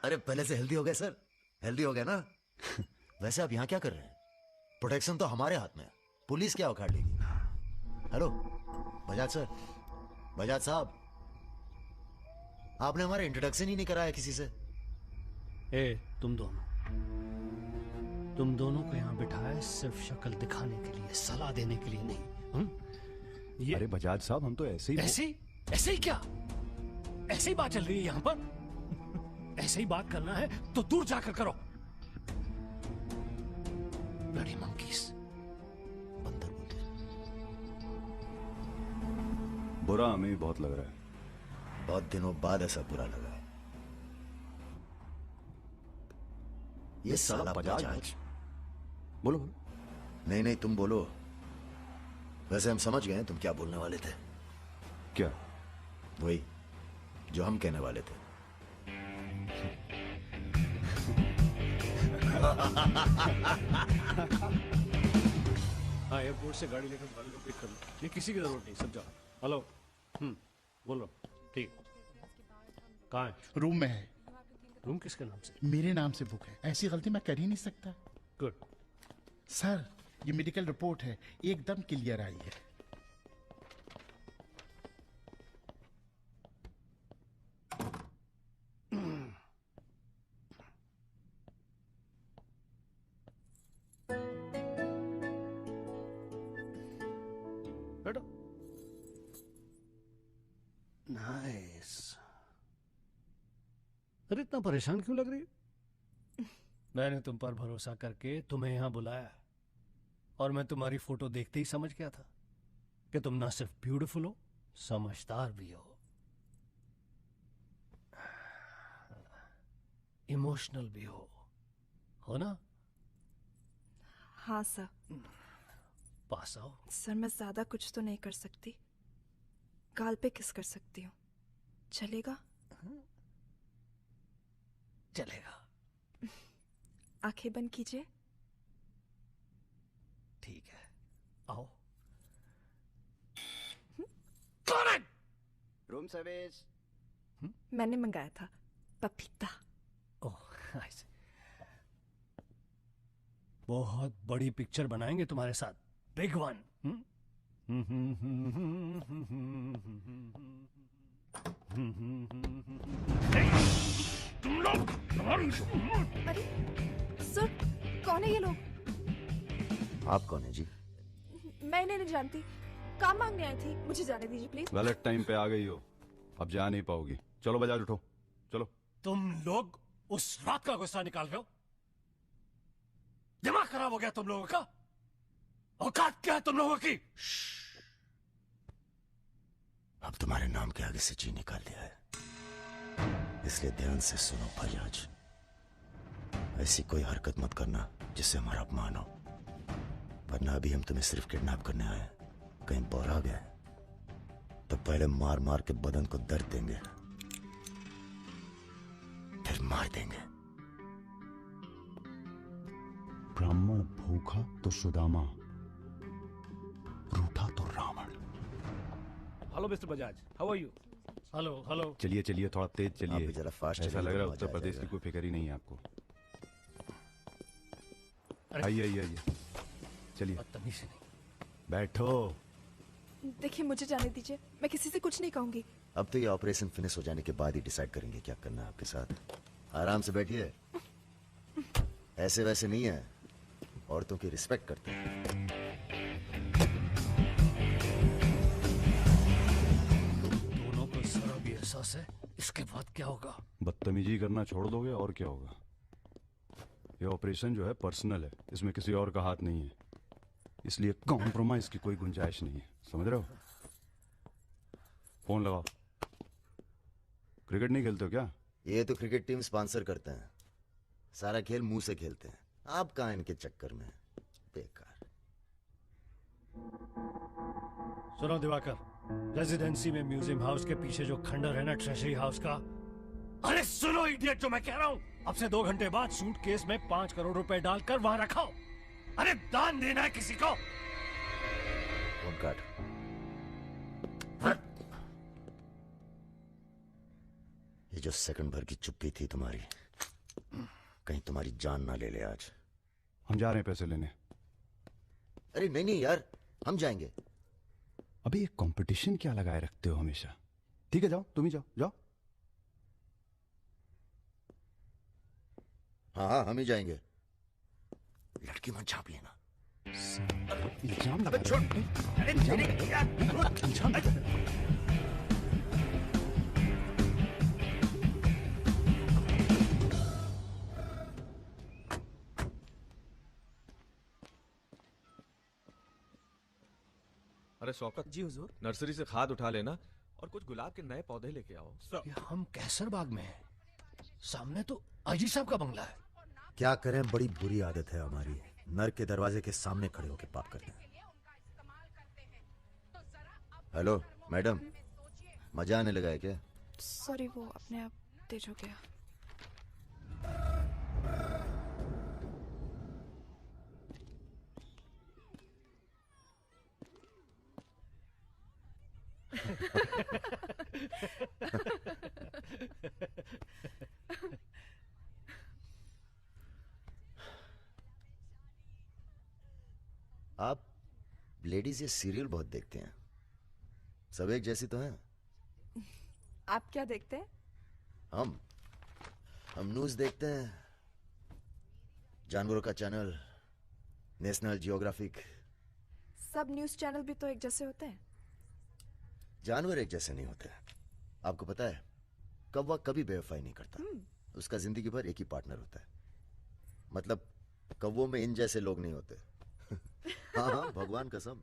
अरे पहले से हेल्दी हो गए सर, हेल्दी हो गए ना। वैसे आप यहाँ क्या कर रहे हैं? प्रोटेक्शन तो हमारे हाथ में है, पुलिस क्या उखाड़ लेगी? हेलो बजाज सर, बजाज साहब, आपने हमारा इंट्रोडक्शन ही नहीं कराया किसी से। तुम दोनों को यहाँ बिठाया है सिर्फ शक्ल दिखाने के लिए, सलाह देने के लिए नहीं। अरे बजाज साहब, हम तो ऐसे ही ऐसे ही क्या? ऐसे ही बात चल रही है यहाँ पर। ऐसे ही बात करना है तो दूर जाकर करो। Bloody monkeys. बुरा हमें भी बहुत लग रहा है। बहुत दिनों बाद ऐसा बुरा लगा है। ये साला बजाज। बोलो। नहीं नहीं, तुम बोलो। वैसे हम समझ गए तुम क्या बोलने वाले थे। क्या? वही जो हम कहने वाले थे। हाँ, एयरपोर्ट से गाड़ी लेकर गाड़ी को पिक कर लो। ये किसी की जरूरत नहीं, सब जाओ। हेलो, बोलो। ठीक, कहाँ है? रूम में है। रूम किसके नाम से? मेरे नाम से बुक है, ऐसी गलती मैं कर ही नहीं सकता। गुड, सर, ये मेडिकल रिपोर्ट है, एकदम क्लियर आई है। बैठो। नाइस। अरे इतना परेशान क्यों लग रही है? मैंने तुम पर भरोसा करके तुम्हें यहां बुलाया और मैं तुम्हारी फोटो देखते ही समझ गया था कि तुम ना सिर्फ ब्यूटीफुल हो, समझदार भी हो, इमोशनल भी हो ना? हाँ सर। पास आओ। सर मैं ज्यादा कुछ तो नहीं कर सकती, गाल पे किस कर सकती हूँ, चलेगा? चलेगा। आंखें बंद कीजिए। ठीक है, आओ। Room service. मैंने मंगाया था पपीता। ओह, ऐसे। बहुत बड़ी पिक्चर बनाएंगे तुम्हारे साथ, बिग वन। तुम लोग। अरे सर, कौन है ये लोग? आप कौन है जी? मैं इन्हें नहीं जानती, काम मांगने आई थी, मुझे जाने दीजिए प्लीज। गलत टाइम पे आ गई हो, अब जा नहीं पाओगी। चलो बाजार उठो, चलो। तुम लोग उस रात का गुस्सा निकाल रहे हो? दिमाग खराब हो गया तुम लोगों का? औकात क्या है तुम लोगों की? अब तुम्हारे नाम के आगे से जी निकाल दिया है, इसलिए ध्यान से सुनो भाई। आज ऐसी कोई हरकत मत करना जिससे हमारा अपमान हो, वरना अभी हम तुम्हें सिर्फ किडनैप करने आए हैं। कहीं बौरा गए तो पहले मार मार के बदन को दर्द देंगे, फिर मार देंगे। ब्राह्मण भूखा तो सुदामा, रूठा तो Ravan. Hello Mr Bajaj, how are you? Hello hello. चलिए चलिए, थोड़ा तेज आप चलिए। भी जरा फास्ट ऐसा चलिए, लग रहा है मजा उत्तर आ प्रदेश की जाएगा। कोई फिक्र ही नहीं है आपको। आइए आइए आइए, चलिए। बदतमीजी नहीं। बैठो। देखिए मुझे जाने दीजिए, मैं किसी से कुछ नहीं कहूंगी। अब तो ये ऑपरेशन फिनिश हो जाने के बाद ही डिसाइड करेंगे क्या करना है आपके साथ। आराम से बैठिए, ऐसे वैसे नहीं है, औरतों की रिस्पेक्ट करते हैं। दोनों को जरा भी एहसास है इसके बाद क्या होगा? बदतमीजी करना छोड़ दोगे और क्या होगा? ये ऑपरेशन जो है पर्सनल है, इसमें किसी और का हाथ नहीं है, इसलिए कॉम्प्रोमाइज की कोई गुंजाइश नहीं है, समझ रहे हो? फोन लगाओ। क्रिकेट नहीं खेलते हो क्या? ये तो क्रिकेट टीम स्पॉन्सर करते हैं, सारा खेल मुंह से खेलते हैं। आप कहाँ इनके चक्कर में, बेकार। सुनो दिवाकर, रेजिडेंसी में म्यूजियम हाउस के पीछे जो खंडर है ना ट्रेजरी हाउस का, अरे सुनो इडियट, जो मैं कह रहा हूं, अब से 2 घंटे बाद सूटकेस में 5 करोड़ रुपए डालकर वहां रखो। अरे दान देना है किसी को। फोन काट। ये जो सेकंड भर की चुप्पी थी तुम्हारी, कहीं तुम्हारी जान ना ले ले आज। हम जा रहे हैं पैसे लेने। अरे नहीं नहीं यार, हम जाएंगे। अबे ये कंपटीशन क्या लगाए रखते हो हमेशा? ठीक है जाओ, तुम ही जाओ, जाओ। हाँ हाँ, हम ही जाएंगे। लड़की मत झाँप लेना। इल्जाम अबे छोड़। अरे तेरे यार, इल्जाम अरे शौकत जी हुजूर। नर्सरी से खाद उठा लेना और कुछ गुलाब के नए पौधे लेके आओ। ये हम कैसर बाग में हैं, सामने तो आईजी साहब का बंगला है। क्या करें, बड़ी बुरी आदत है हमारी, नर के दरवाजे के सामने खड़े होकर पाप करते हैं। हेलो मैडम, मजा आने लगा है क्या? सॉरी, वो अपने आप तेज हो गया। लेडीज ये सीरियल बहुत देखते हैं, सब एक जैसी तो हैं। आप क्या देखते हैं? हम न्यूज देखते हैं, जानवरों का चैनल, नेशनल जियोग्राफिक। सब न्यूज चैनल भी तो एक जैसे होते हैं। जानवर एक जैसे नहीं होते। आपको पता है कौवा कभी बेवफाई नहीं करता, उसका जिंदगी भर एक ही पार्टनर होता है। मतलब कौवों में इन जैसे लोग नहीं होते। हाँ हाँ, भगवान कसम।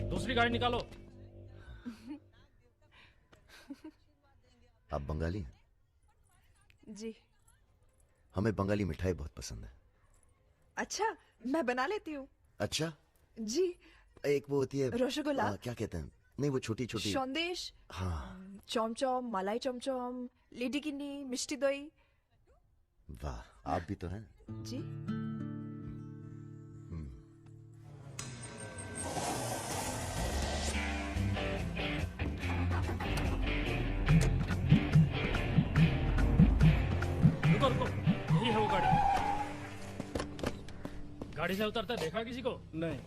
दूसरी गाड़ी निकालो। आप बंगाली हैं? जी। हमें बंगाली मिठाई बहुत पसंद है। अच्छा, मैं बना लेती हूँ। अच्छा जी। एक वो होती है रसगुल्ला। क्या कहते हैं, नहीं वो छोटी छोटी। सौंदेश। हाँ। चमचम, मलाई चमचम, लेडी किन्नी, मिष्टी दही। वाह, आप भी तो हैं। जी। रुको रुको, यही है वो गाड़ी। गाड़ी से उतरता देखा किसी को? नहीं।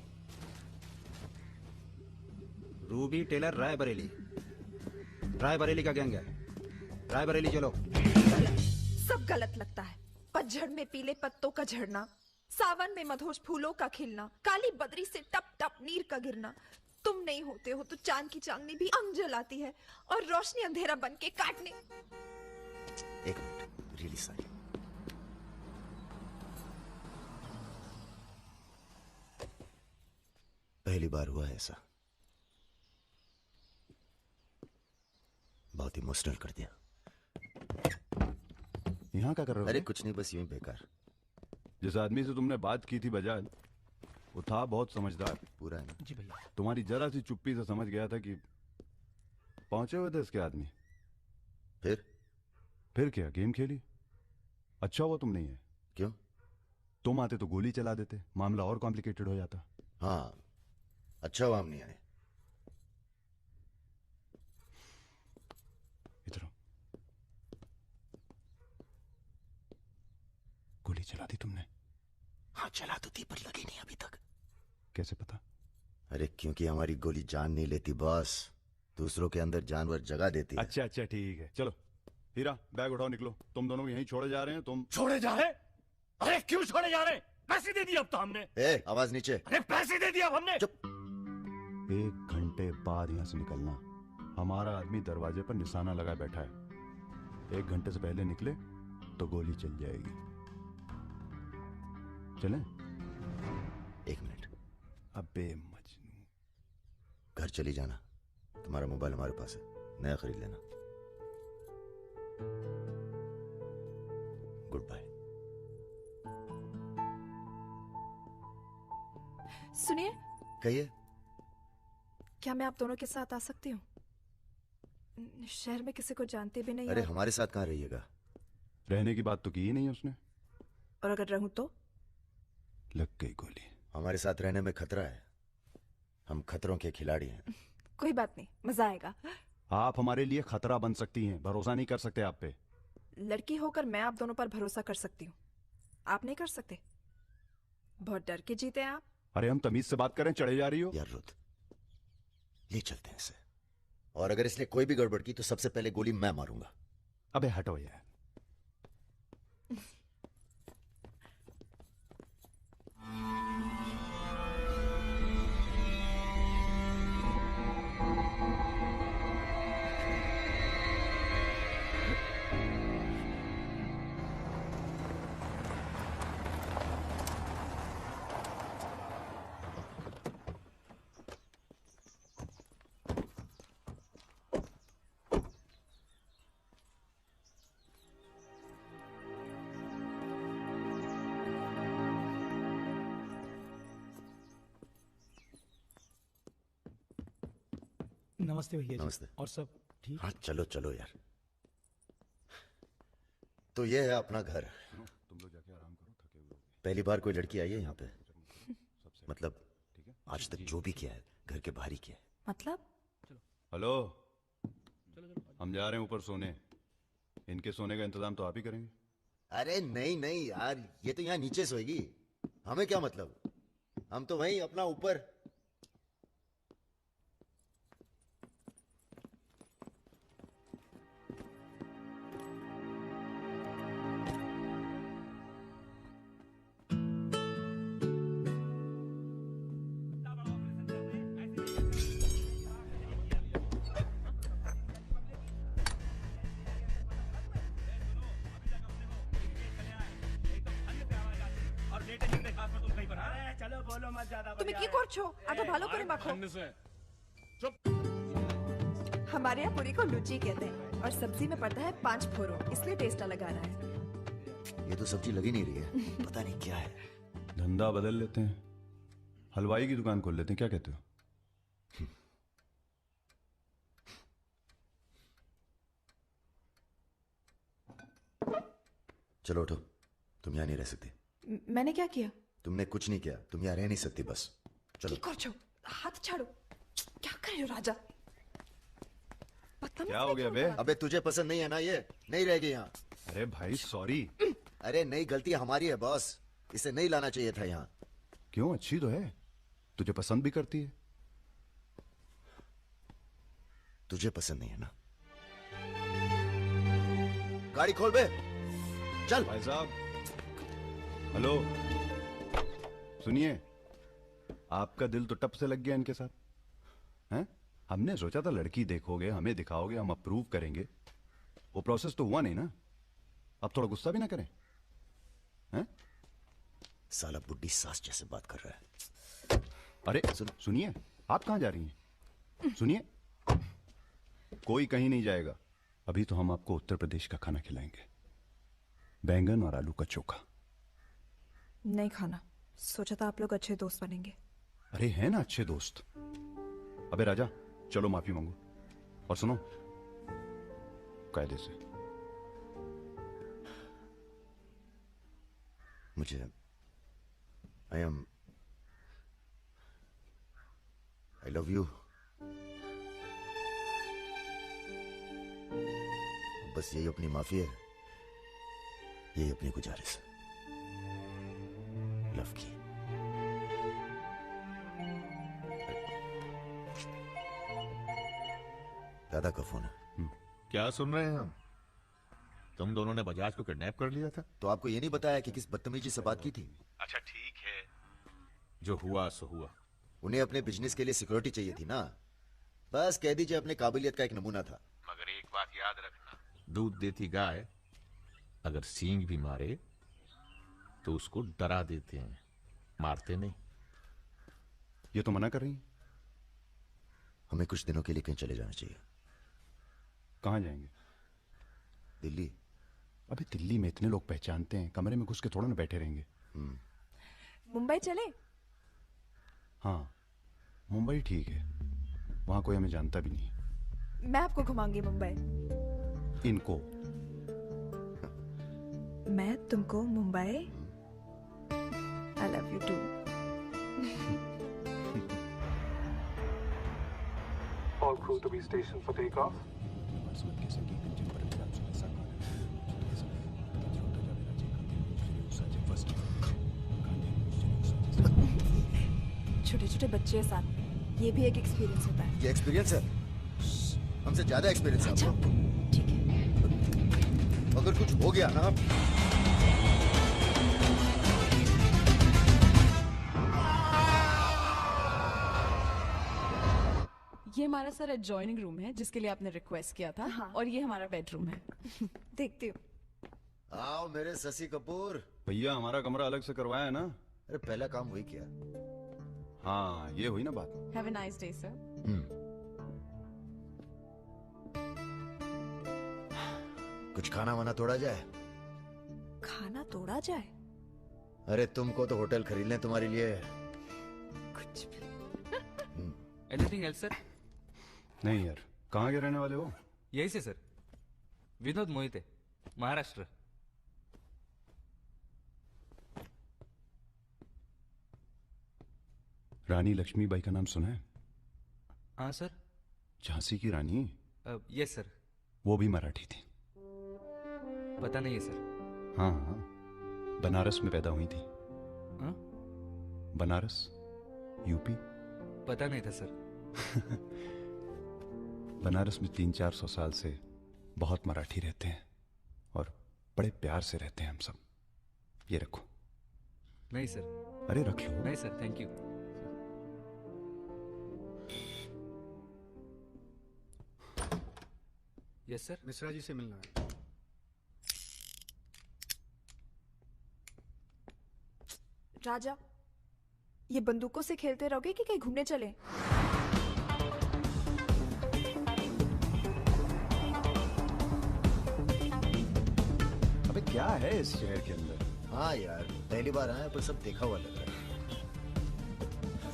रूबी टेलर रायबरेली, रायबरेली का गैंग है। रायबरेली चलो। सब गलत लगता है। पतझड़ में पीले पत्तों का झड़ना, सावन में मधुर फूलों का खिलना, काली बदरी से टप टप नीर का गिरना। तुम नहीं होते हो तो चांद की चांदनी भी अंग जलाती है और रोशनी अंधेरा बन के काटने। एक मिनट, रियली सॉरी। पहली बार हुआ है ऐसा, बहुत इमोशनल कर दिया। यहाँ क्या कर रहे हो? अरे कुछ नहीं, बस यूं ही बेकार। जिस आदमी से तुमने बात की थी बजाज, वो था बहुत समझदार। पूरा है ना? जी भैया। तुम्हारी जरा सी चुप्पी से समझ गया था कि पहुंचे हुए थे इसके आदमी। फिर क्या, गेम खेली? अच्छा हुआ तुम नहीं है। क्यों? तुम आते तो गोली चला देते, मामला और कॉम्प्लिकेटेड हो जाता। हाँ, अच्छा हुआ हम नहीं आए। इधर आओ। गोली चला दी तुमने? हाँ चला तो थी, पर लगी नहीं अभी तक। कैसे पता? अरे क्योंकि हमारी गोली जान नहीं लेती बॉस, दूसरों के अंदर जानवर जगा देती है। अच्छा अच्छा ठीक है, चलो हीरा बैग उठाओ, निकलो। तुम दोनों यहीं छोड़े जा रहे हैं। तुम छोड़े जा रहे? अरे क्यों छोड़े जा रहे? पैसे दे दिए अब तो हमने। आवाज नीचे। अरे पैसे दे दिया अब हमने। चुप। 1 घंटे बाद यहाँ से निकलना। हमारा आदमी दरवाजे पर निशाना लगा बैठा है। 1 घंटे से पहले निकले तो गोली चल जाएगी। चलें? 1 मिनट। अबे मजनू, घर चली जाना, तुम्हारा मोबाइल हमारे पास है, नया खरीद लेना। Goodbye. सुनिए। कहिए। क्या मैं आप दोनों के साथ आ सकती हूँ? शहर में किसी को जानते भी नहीं। अरे हमारे साथ कहाँ रहिएगा? रहने की बात तो की ही नहीं उसने। और अगर रहूं तो? लग गई गोली। हमारे साथ रहने में खतरा है, हम खतरों के खिलाड़ी हैं। कोई बात नहीं, मजा आएगा। आप हमारे लिए खतरा बन सकती हैं, भरोसा नहीं कर सकते आप पे। लड़की होकर मैं आप दोनों पर भरोसा कर सकती हूँ, आप नहीं कर सकते। बहुत डर के जीते हैं आप। अरे हम तमीज से बात करें, चढ़े जा रही हो। यार रुत, ले चलते हैं इसे, और अगर इसने कोई भी गड़बड़ की तो सबसे पहले गोली मैं मारूंगा। अबे हटो यार। नमस्ते भैया जी। नमस्ते। और सब ठीक? हाँ चलो चलो यार। तो ये है अपना घर। तुम लोग जाके आराम करो, थके हुए। पहली बार कोई लड़की आई है यहाँ पे? मतलब आज तक जो भी किया है घर के बाहर ही किया है। मतलब? हेलो, हम जा रहे हैं ऊपर सोने। इनके सोने का इंतजाम तो आप ही करेंगे। अरे नहीं नहीं यार, ये तो यहाँ नीचे सोएगी, हमें क्या मतलब, हम तो वहीं अपना ऊपर। তুমি কি করছো? আগে ভালো করে মাখো। हमारे यहाँ पूरी को लुची कहते हैं और सब्जी में पड़ता है 5 फोरो, इसलिए टेस्ट अलग आ रहा है। ये तो सब्जी लगी नहीं रही है, पता नहीं क्या है। धंधा बदल लेते हैं, हलवाई की दुकान खोल लेते हैं, क्या कहते हो? चलो उठो, तुम यहाँ नहीं रह सकती। मैंने क्या किया? तुमने कुछ नहीं किया, तुम यहाँ रह नहीं सकती, बस चलो। কি করছো? हाथ ছাড়ো। क्या कर रहे हो राजा? क्या हो गया बे? अबे तुझे पसंद नहीं है ना, ये नहीं रहेगी यहाँ। अरे भाई सॉरी। अरे नहीं, गलती हमारी है बॉस, इसे नहीं लाना चाहिए था यहाँ। क्यों, अच्छी तो है, तुझे पसंद भी करती है। तुझे पसंद नहीं है ना? गाड़ी खोल बे, चल। भाई साहब, हेलो, सुनिए, आपका दिल तो टप से लग गया इनके साथ, हैं? हमने सोचा था लड़की देखोगे, हमें दिखाओगे, हम अप्रूव करेंगे। वो प्रोसेस तो हुआ नहीं ना। अब थोड़ा गुस्सा भी ना करें, हैं? साला बुड्ढी सास जैसे बात कर रहा है। अरे सुनिए, आप कहाँ जा रही हैं? सुनिए, कोई कहीं नहीं जाएगा। अभी तो हम आपको उत्तर प्रदेश का खाना खिलाएंगे, बैंगन और आलू का चोखा। नहीं खाना, सोचा था आप लोग अच्छे दोस्त बनेंगे। अरे है ना अच्छे दोस्त। अबे राजा, चलो माफी मांगो, और सुनो, कायदे से। मुझे आई लव यू। बस यही अपनी माफी है, यही अपनी गुजारिश है, लव की। दादा का फोन है। क्या सुन रहे हैं हम? तुम दोनों ने बजाज को किडनैप कर लिया था? तो आपको ये नहीं बताया कि किस बदतमीजी से बात की थी? अच्छा ठीक है, जो हुआ सो हुआ। उन्हें अपने बिजनेस के लिए सिक्योरिटी चाहिए थी ना, बस कह दीजिए अपने काबिलियत का एक नमूना था। मगर एक बात याद रखना, दूध देती गाय अगर सींग भी मारे तो उसको डरा देते हैं, मारते नहीं। ये तो मना कर रही हैं। हमें कुछ दिनों के लिए कहीं चले जाना चाहिए। कहाँ जाएंगे? दिल्ली। अबे दिल्ली में इतने लोग पहचानते हैं, कमरे में घुस के थोड़ा ना बैठे रहेंगे। मुंबई चले? हाँ, मुंबई ठीक है, वहां कोई हमें जानता भी नहीं। मैं आपको घुमाऊंगी मुंबई। इनको? मैं तुमको Mumbai. I love you too. All crew to be stationed for takeoff. छोटे छोटे बच्चे के साथ ये भी एक एक्सपीरियंस होता है। ये एक्सपीरियंस है? हमसे ज्यादा एक्सपीरियंस है आपको। ठीक है। अगर कुछ हो गया ना, ये हमारा सर एडजॉइनिंग रूम है जिसके लिए आपने रिक्वेस्ट किया था। हाँ। और ये हमारा बेडरूम है। देखती हूँ। आओ मेरे शशि कपूर। भैया हमारा कमरा अलग से करवाया है ना? अरे पहला काम वही किया। हाँ, ये हुई ना बात। Have a nice day sir. कुछ खाना वाना तोड़ा जाए? खाना तोड़ा जाए? अरे तुमको तो होटल खरीद लें तुम्हारे लिए। कुछ भी। Anything else sir? नहीं यार, कहाँ के रहने वाले हो? यही से सर, विनोद मोहिते, महाराष्ट्र। रानी लक्ष्मीबाई का नाम सुना है? हाँ सर। झांसी की रानी? Yes sir. वो भी मराठी थी। पता नहीं है सर। हाँ हाँ, बनारस में पैदा हुई थी। हाँ? बनारस, यूपी। पता नहीं था सर। बनारस में 300-400 साल से बहुत मराठी रहते हैं और बड़े प्यार से रहते हैं हम सब। ये रखो। नहीं सर। अरे रख लो। नहीं sir, thank you. Yes sir. Mishra ji से मिलना है। राजा, ये बंदूकों से खेलते रहोगे कि कहीं घूमने चले? अबे क्या है इस शहर के अंदर? हाँ यार, पहली बार आया पर सब देखा हुआ लग रहा है।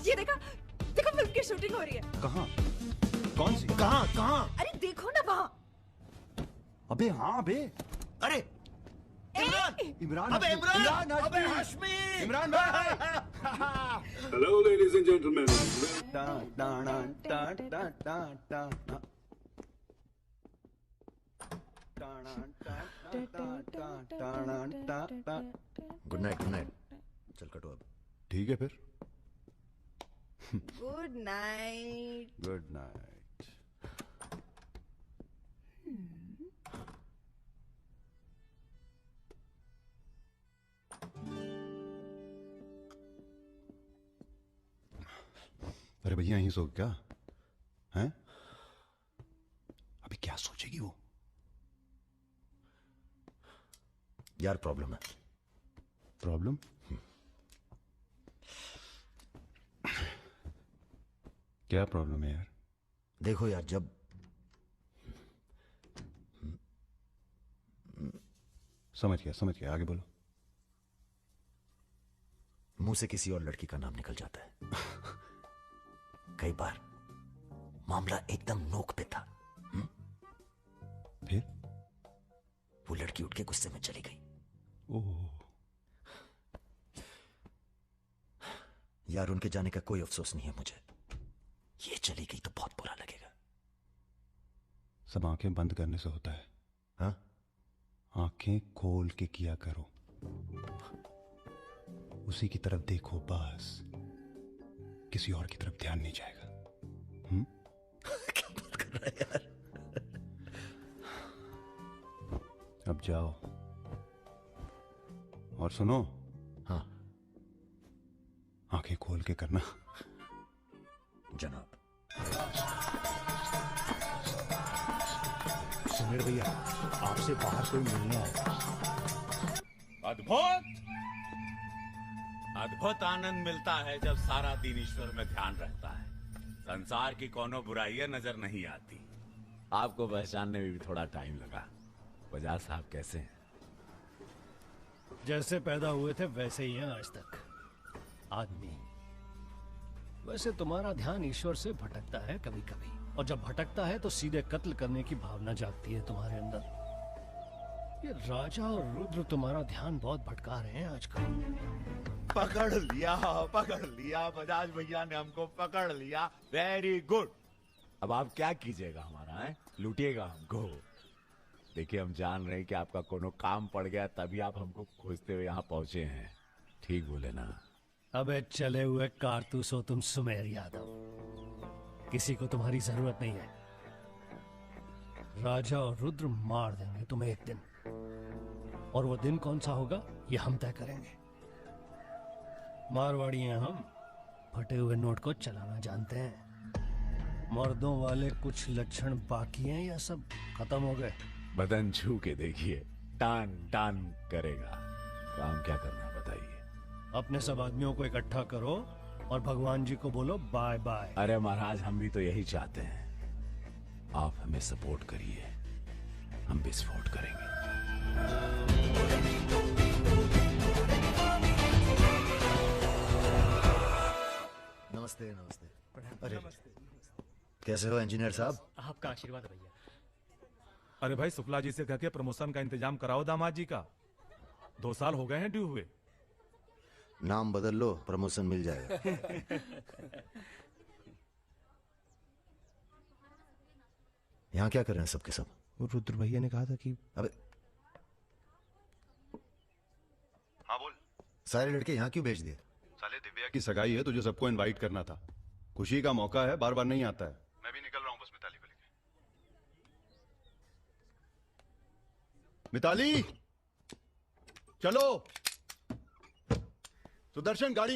ये देखा, देखो फिल्म की शूटिंग हो रही है। कहाँ? कौन सी? कहाँ? अरे देखो ना वहाँ। अबे हाँ बे। अरे इमरान। अबे इमरान, अबे हाशमी, इमरान भाई। Hello, ladies and gentlemen. Good night, good night. चल कटो अब। ठीक है फिर। Good night. Good night. अरे भैया यहीं सो क्या? हैं? अभी क्या सोचेगी वो? यार प्रॉब्लम है। प्रॉब्लम? क्या प्रॉब्लम है यार? देखो यार, जब समझ गया, आगे बोलो। मुंह से किसी और लड़की का नाम निकल जाता है। कई बार मामला एकदम नोक पे था। फिर वो लड़की उठ के गुस्से में चली गई। ओह यार, उनके जाने का कोई अफसोस नहीं है मुझे। ये चली गई तो बहुत बुरा लगेगा। सब आंखें बंद करने से होता है। हाँ? आंखें खोल के किया करो। उसी की तरफ देखो बस, किसी और की तरफ ध्यान नहीं जाएगा। क्या बात कर रहा है यार? अब जाओ और सुनो। हाँ। आंखें खोल के करना। जनाब। सुनील भैया, आपसे बाहर कोई मिलने आया। अद्भुत अद्भुत आनंद मिलता है जब सारा दिन ईश्वर में ध्यान रहता है। संसार की कोनो बुराइयां नजर नहीं आती। आपको पहचानने में भी थोड़ा टाइम लगा। बजाज साहब कैसे हैं? जैसे पैदा हुए थे वैसे ही हैं आज तक। आदमी। वैसे तुम्हारा ध्यान ईश्वर से भटकता है कभी कभी, और जब भटकता है तो सीधे कत्ल करने की भावना जागती है तुम्हारे अंदर। ये राजा और रुद्र तुम्हारा ध्यान बहुत भटका रहे हैं आजकल। पकड़ लिया बजाज भैया ने हमको पकड़ लिया। Very good. अब आप क्या कीजिएगा हमारा है? लूटिएगा हमको। देखिए, हम जान रहे हैं कि आपका कोनो काम पड़ गया तभी आप हमको खोजते हुए यहाँ पहुंचे हैं। ठीक बोले ना? अबे चले हुए कारतूस हो तुम सुमेर यादव। किसी को तुम्हारी जरूरत नहीं है। राजा और रुद्र मार देंगे तुम्हें एक दिन, और वो दिन कौन सा होगा ये हम तय करेंगे। मारवाड़ी हैं हम, फटे हुए नोट को चलाना जानते हैं। मर्दों वाले कुछ लक्षण बाकी हैं या सब खत्म हो गए? बदन छू के देखिए, टान टान करेगा। काम क्या करना है बताइए। अपने सब आदमियों को इकट्ठा करो और भगवान जी को बोलो बाय बाय। अरे महाराज, हम भी तो यही चाहते हैं। आप हमें सपोर्ट करिए, हम विस्फोट करेंगे। नमस्ते नमस्ते। अरे कैसे हो इंजीनियर साहब? आपका आशीर्वाद है भैया। अरे भाई, शुक्ला जी से कह के प्रमोशन का इंतजाम कराओ दामाद जी का। 2 साल हो गए हैं ड्यू हुए। नाम बदल लो, प्रमोशन मिल जाएगा। यहाँ क्या कर रहे हैं सबके सब? वो रुद्र भैया ने कहा था कि अबे हाँ बोल। सारे लड़के यहाँ क्यों भेज दिए? साले दिव्या की सगाई है, तुझे सबको इनवाइट करना था। खुशी का मौका है, बार बार नहीं आता है। मैं भी निकल रहा हूँ बस मिताली को लेके। मिताली चलो। सुदर्शन गाड़ी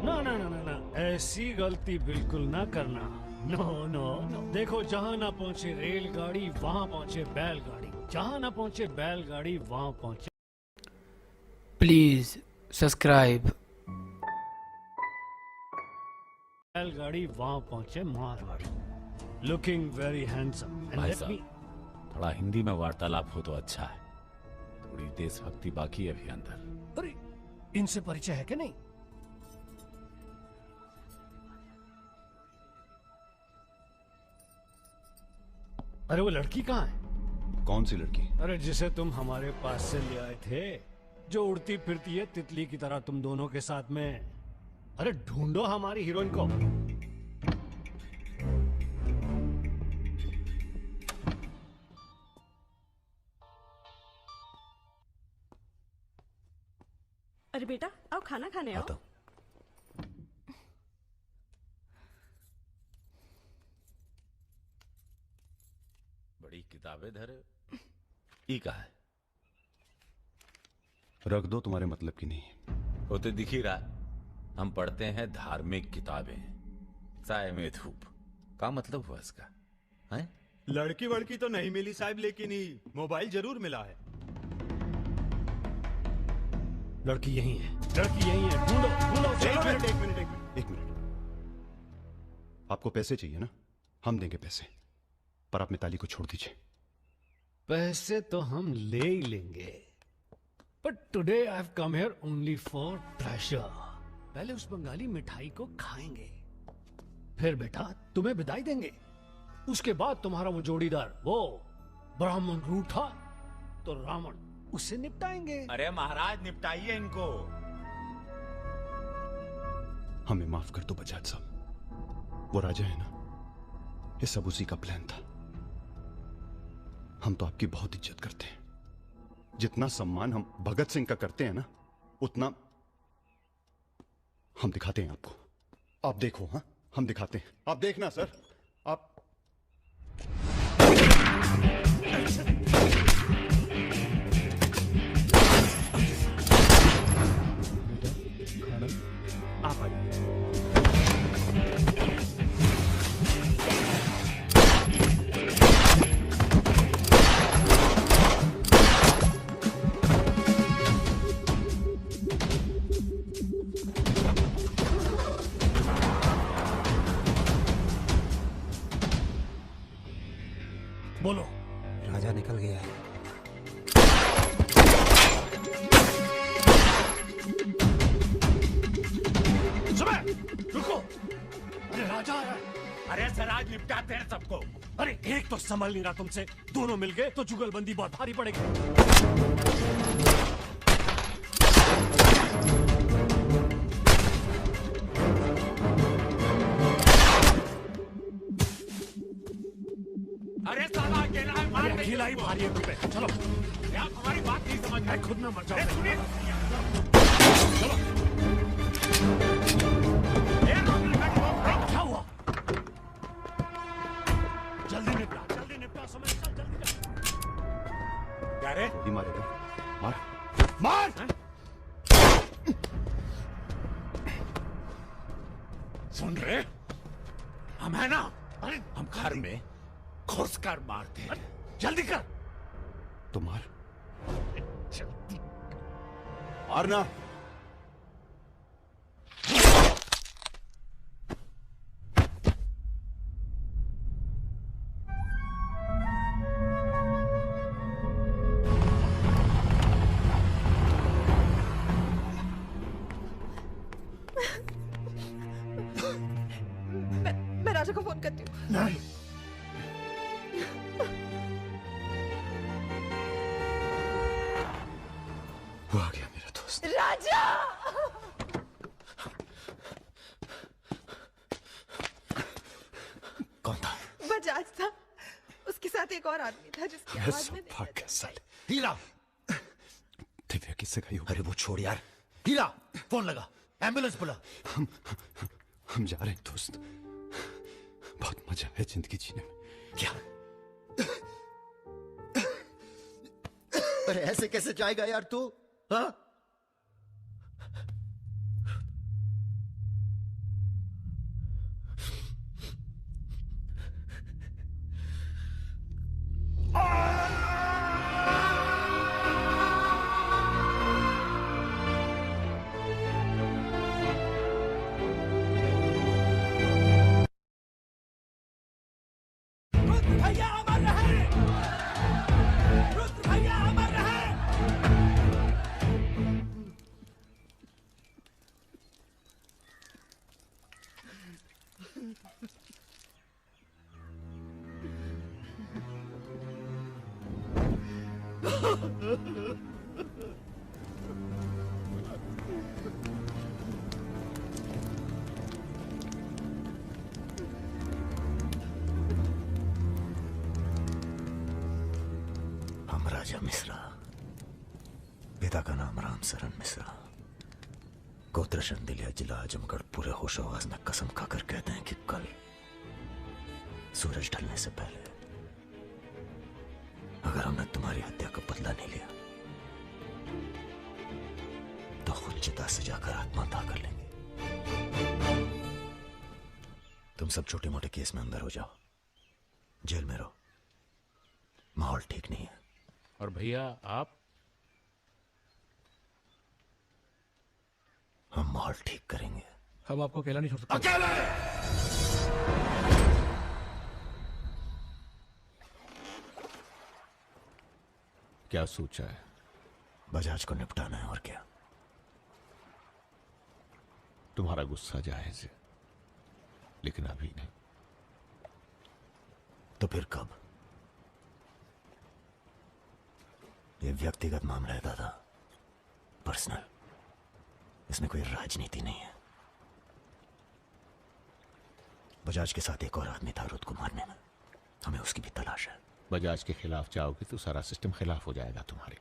ना ना ना ना ना, ऐसी गलती बिल्कुल ना करना। No no no. देखो, जहाँ ना पहुँचे रेलगाड़ी वहाँ पहुँचे बैलगाड़ी, जहाँ ना पहुँचे बैलगाड़ी वहाँ पहुँचे। Please subscribe. बैलगाड़ी वहाँ पहुँचे मारवाड़ी। Looking very handsome. भाई साहब, थोड़ा हिंदी में वार्तालाप हो तो अच्छा है। थोड़ी देशभक्ति बाकी है अभी अंदर। अरे, इनसे परिचय है कि नहीं? अरे वो लड़की कहाँ है? कौन सी लड़की? अरे जिसे तुम हमारे पास से ले आए थे, जो उड़ती फिरती है तितली की तरह तुम दोनों के साथ में। अरे ढूंढो हमारी हीरोइन को। अरे बेटा, आओ खाना खाने आओ। बड़ी किताबें धरे ई का है। रख दो, तुम्हारे मतलब की नहीं। वो तो दिख ही रहा। हम पढ़ते हैं धार्मिक किताबें, साय में धूप। का मतलब हुआ इसका? हैं? लड़की वड़की तो नहीं मिली साहब, लेकिन ही मोबाइल जरूर मिला है। लड़की यही है, लड़की यही है। ढूंढो ढूंढो। एक मिनट। आपको पैसे चाहिए ना? हम देंगे पैसे, पर आप मिताली को छोड़ दीजिए। पैसे तो हम ले ही लेंगे, but today I have come here only for pleasure. पहले उस बंगाली मिठाई को खाएंगे, फिर बेटा तुम्हें विदाई देंगे। उसके बाद तुम्हारा वो जोड़ीदार, वो ब्राह्मण रूठा तो रावण, उससे निपटाएंगे। अरे महाराज, निपटाइए इनको। हमें माफ कर दो बजाज साहब, वो राजा है ना, ये सब उसी का प्लान था। हम तो आपकी बहुत इज्जत करते हैं। जितना सम्मान हम भगत सिंह का करते हैं ना, उतना हम दिखाते हैं आपको। आप देखो, हाँ हम दिखाते हैं, आप देखना सर। आप बोलो। राजा निकल गया है। सुबह रुको। अरे राजा आ रहा है। अरे सर, आज निपटाते हैं सबको। अरे एक तो संभल नहीं रहा तुमसे, दोनों मिल गए तो जुगलबंदी बहुत भारी पड़ेगी। अरे साला अकेला है, मार नहीं। अकेला ही भारी है तुम पे। चलो, आप हमारी बात नहीं समझ रहे। खुद ना मर जाओ। क्या हुआ? जल्दी निपटा समझ, जल्दी। क्या रे? ही मारेगा, मार। सुन रहे? हम है ना, अरे हम घर में घुस कर मारते हैं। जल्दी कर। तो मार, मारना। मैं राजा को फोन करती हूँ। नहीं, एक और आदमी था जिसकी आवाज में हीरा, दिव्या किससे गई हो? अरे वो छोड़ यार। हीरा, फोन लगा, एम्बुलेंस बुला। हम जा रहे हैं दोस्त, बहुत मजा है जिंदगी जीने में। क्या? अरे ऐसे कैसे जाएगा यार तू? हाँ? भैया अमर रहे, रुद्र भैया अमर रहे। हम राजा मिश्रा, पिता का नाम राम सरन मिश्रा, गोत्र शंदिलिया, जिला आजमगढ़, पूरे होश आवाज में कसम खाकर कहते हैं कि कल सूरज ढलने से पहले अगर हमने तुम्हारी हत्या का बदला नहीं लिया तो खुद चिता से जाकर आत्महत्या कर लेंगे। तुम सब छोटे मोटे केस में अंदर हो जाओ, जेल में रहो, माहौल ठीक नहीं है। और भैया आप? हम माहौल ठीक करेंगे। हम आपको अकेला नहीं छोड़ सकते। क्या सोचा है? बजाज को निपटाना है, और क्या। तुम्हारा गुस्सा जायज है, लेकिन अभी नहीं। तो फिर कब? ये व्यक्तिगत मामला है दादा, पर्सनल। इसमें कोई राजनीति नहीं है। बजाज के साथ एक और आदमी था रुद को मारने में, हमें उसकी भी तलाश है। बजाज के खिलाफ जाओगे तो सारा सिस्टम खिलाफ हो जाएगा तुम्हारे।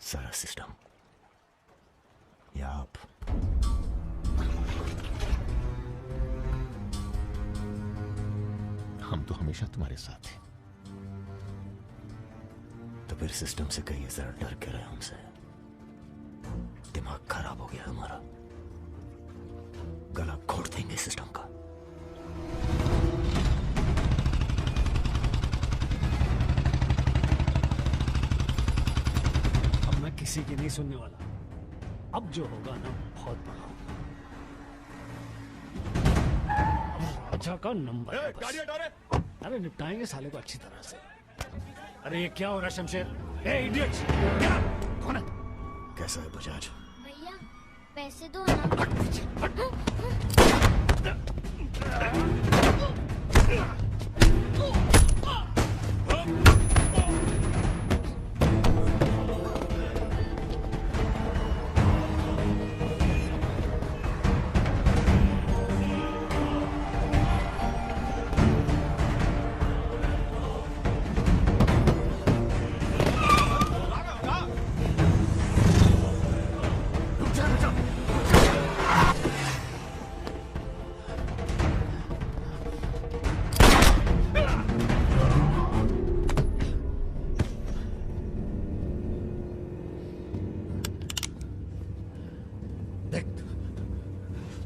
सारा सिस्टम या आप? हम तो हमेशा तुम्हारे साथ हैं। तो फिर सिस्टम से कहिए जरा डर के रहे हमसे। दिमाग खराब हो गया हमारा, गला घोट देंगे सिस्टम का। अब मैं किसी की नहीं सुनने वाला। अब जो होगा ना बहुत बड़ा होगा। राजा का नंबर है बस। अरे निपटाएंगे साले को अच्छी तरह से। अरे ये क्या हो रहा है शमशेर? ए इडियट्स! क्या? कौन है? कैसा है बजाज? भैया पैसे दो ना।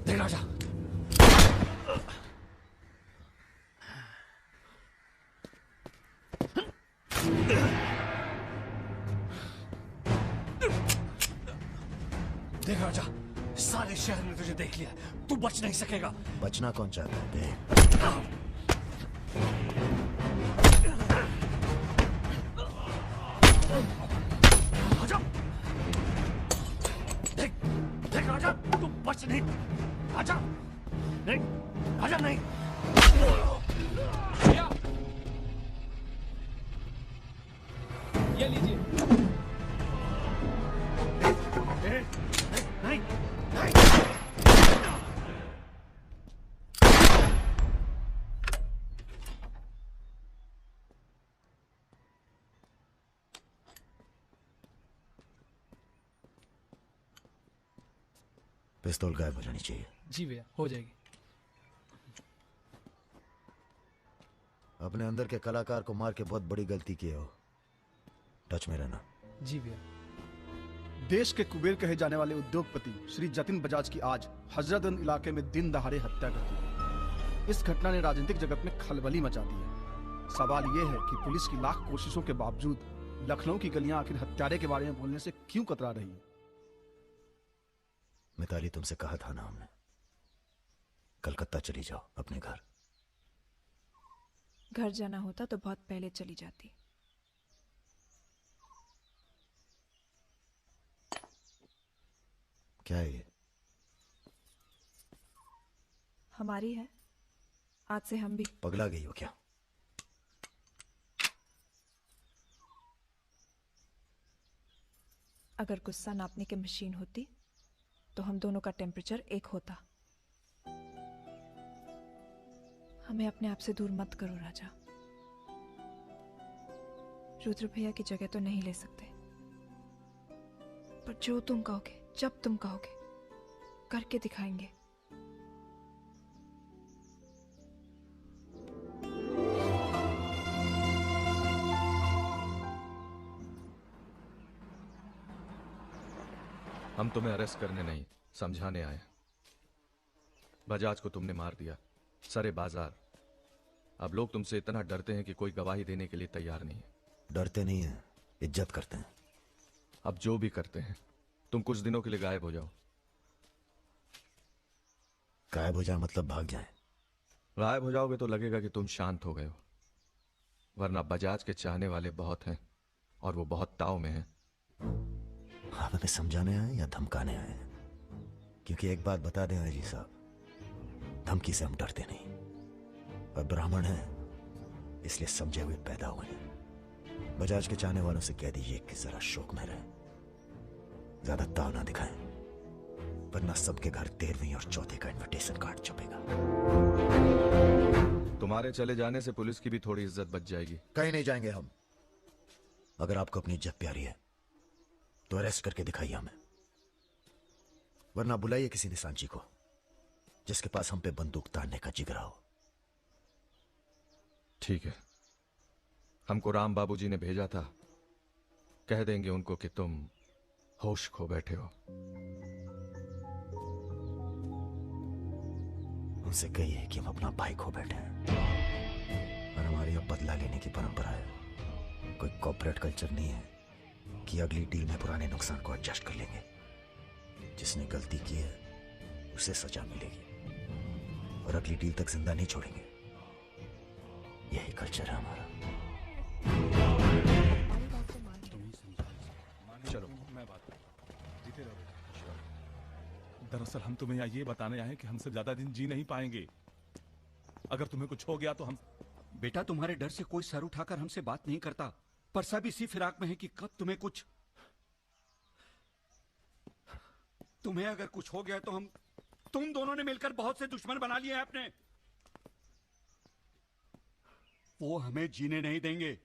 देख राजा, देख राजा, सारे शहर ने तुझे देख लिया, तू बच नहीं सकेगा। बचना कौन चाहता है बे? आजा, देख देख राजा, तू बच नहीं। आजा नहीं, आजा नहीं। ये लीजिए। नहीं, नहीं। पिस्तौल गायब हो जानी चाहिए। जी भैया, हो जाएगी। अपने अंदर के कलाकार को मार के बहुत बड़ी गलती की हो, टच में रहना। जी भैया। देश के कुबेर कहे जाने वाले उद्योगपति श्री जतिन बजाज की आज हजरतगंज इलाके में दिन दहाड़े हत्या कर दी। इस घटना ने राजनीतिक जगत में खलबली मचा दी है। सवाल यह है कि पुलिस की लाख कोशिशों के बावजूद लखनऊ की गलियां आखिर हत्यारे के बारे में बोलने से क्यों कतरा रही है? मिताली, तुमसे कहा था ना हमने, कलकत्ता चली जाओ अपने घर। घर जाना होता तो बहुत पहले चली जाती। क्या है ये? हमारी है, आज से हम भी। पगला गई हो क्या? अगर गुस्सा नापने की मशीन होती तो हम दोनों का टेम्परेचर एक होता। हमें अपने आप से दूर मत करो राजा। रुद्र भैया की जगह तो नहीं ले सकते, पर जो तुम कहोगे, जब तुम कहोगे, करके दिखाएंगे। हम तुम्हें अरेस्ट करने नहीं, समझाने आए। बजाज को तुमने मार दिया, सरे बाजार। अब लोग तुमसे इतना डरते हैं कि कोई गवाही देने के लिए तैयार नहीं है। डरते नहीं हैं, इज्जत करते हैं। अब जो भी करते हैं, तुम कुछ दिनों के लिए गायब हो जाओ। गायब हो जाए मतलब भाग जाए? गायब हो जाओगे तो लगेगा कि तुम शांत हो गए हो, वरना बजाज के चाहने वाले बहुत हैं और वो बहुत ताव में हैं। आप हमें समझाने आए या धमकाने आए? क्योंकि एक बात बता दें अजी साहब, धमकी से हम डरते नहीं, और ब्राह्मण हैं इसलिए समझे हुए पैदा हुए हैं। बजाज के चाहने वालों से कह दीजिए कि जरा शौक में रहें, ज्यादा ताव ना दिखाएं, वरना सबके घर 13वीं और 4थे का इनविटेशन कार्ड छपेगा। तुम्हारे चले जाने से पुलिस की भी थोड़ी इज्जत बच जाएगी। कहीं नहीं जाएंगे हम। अगर आपको अपनी इज्जत प्यारी है तो अरेस्ट करके दिखाइए हमें, वरना बुलाइए किसी निशानची को जिसके पास हम पे बंदूक तानने का जिगरा हो। ठीक है, हमको राम बाबूजी ने भेजा था, कह देंगे उनको कि तुम होश खो बैठे हो। उनसे कहिए कि हम अपना भाई खो बैठे हैं, और हमारी अब बदला लेने की परंपरा है। कोई कॉर्पोरेट कल्चर नहीं है कि अगली डील में पुराने नुकसान को एडजस्ट कर लेंगे। जिसने गलती की है उसे सजा मिलेगी, और अगली डील तक जिंदा नहीं छोड़ेंगे। यही कल्चर है हमारा। चलो मैं बात जीते रहो। दरअसल हम तुम्हें यहाँ ये बताने आए कि हमसे ज्यादा दिन जी नहीं पाएंगे। अगर तुम्हें कुछ हो गया तो हम। बेटा, तुम्हारे डर से कोई सर उठाकर हमसे बात नहीं करता, पर सब इसी फिराक में है कि कब तुम्हें अगर कुछ हो गया तो तुम दोनों ने मिलकर बहुत से दुश्मन बना लिए हैं अपने। वो हमें जीने नहीं देंगे।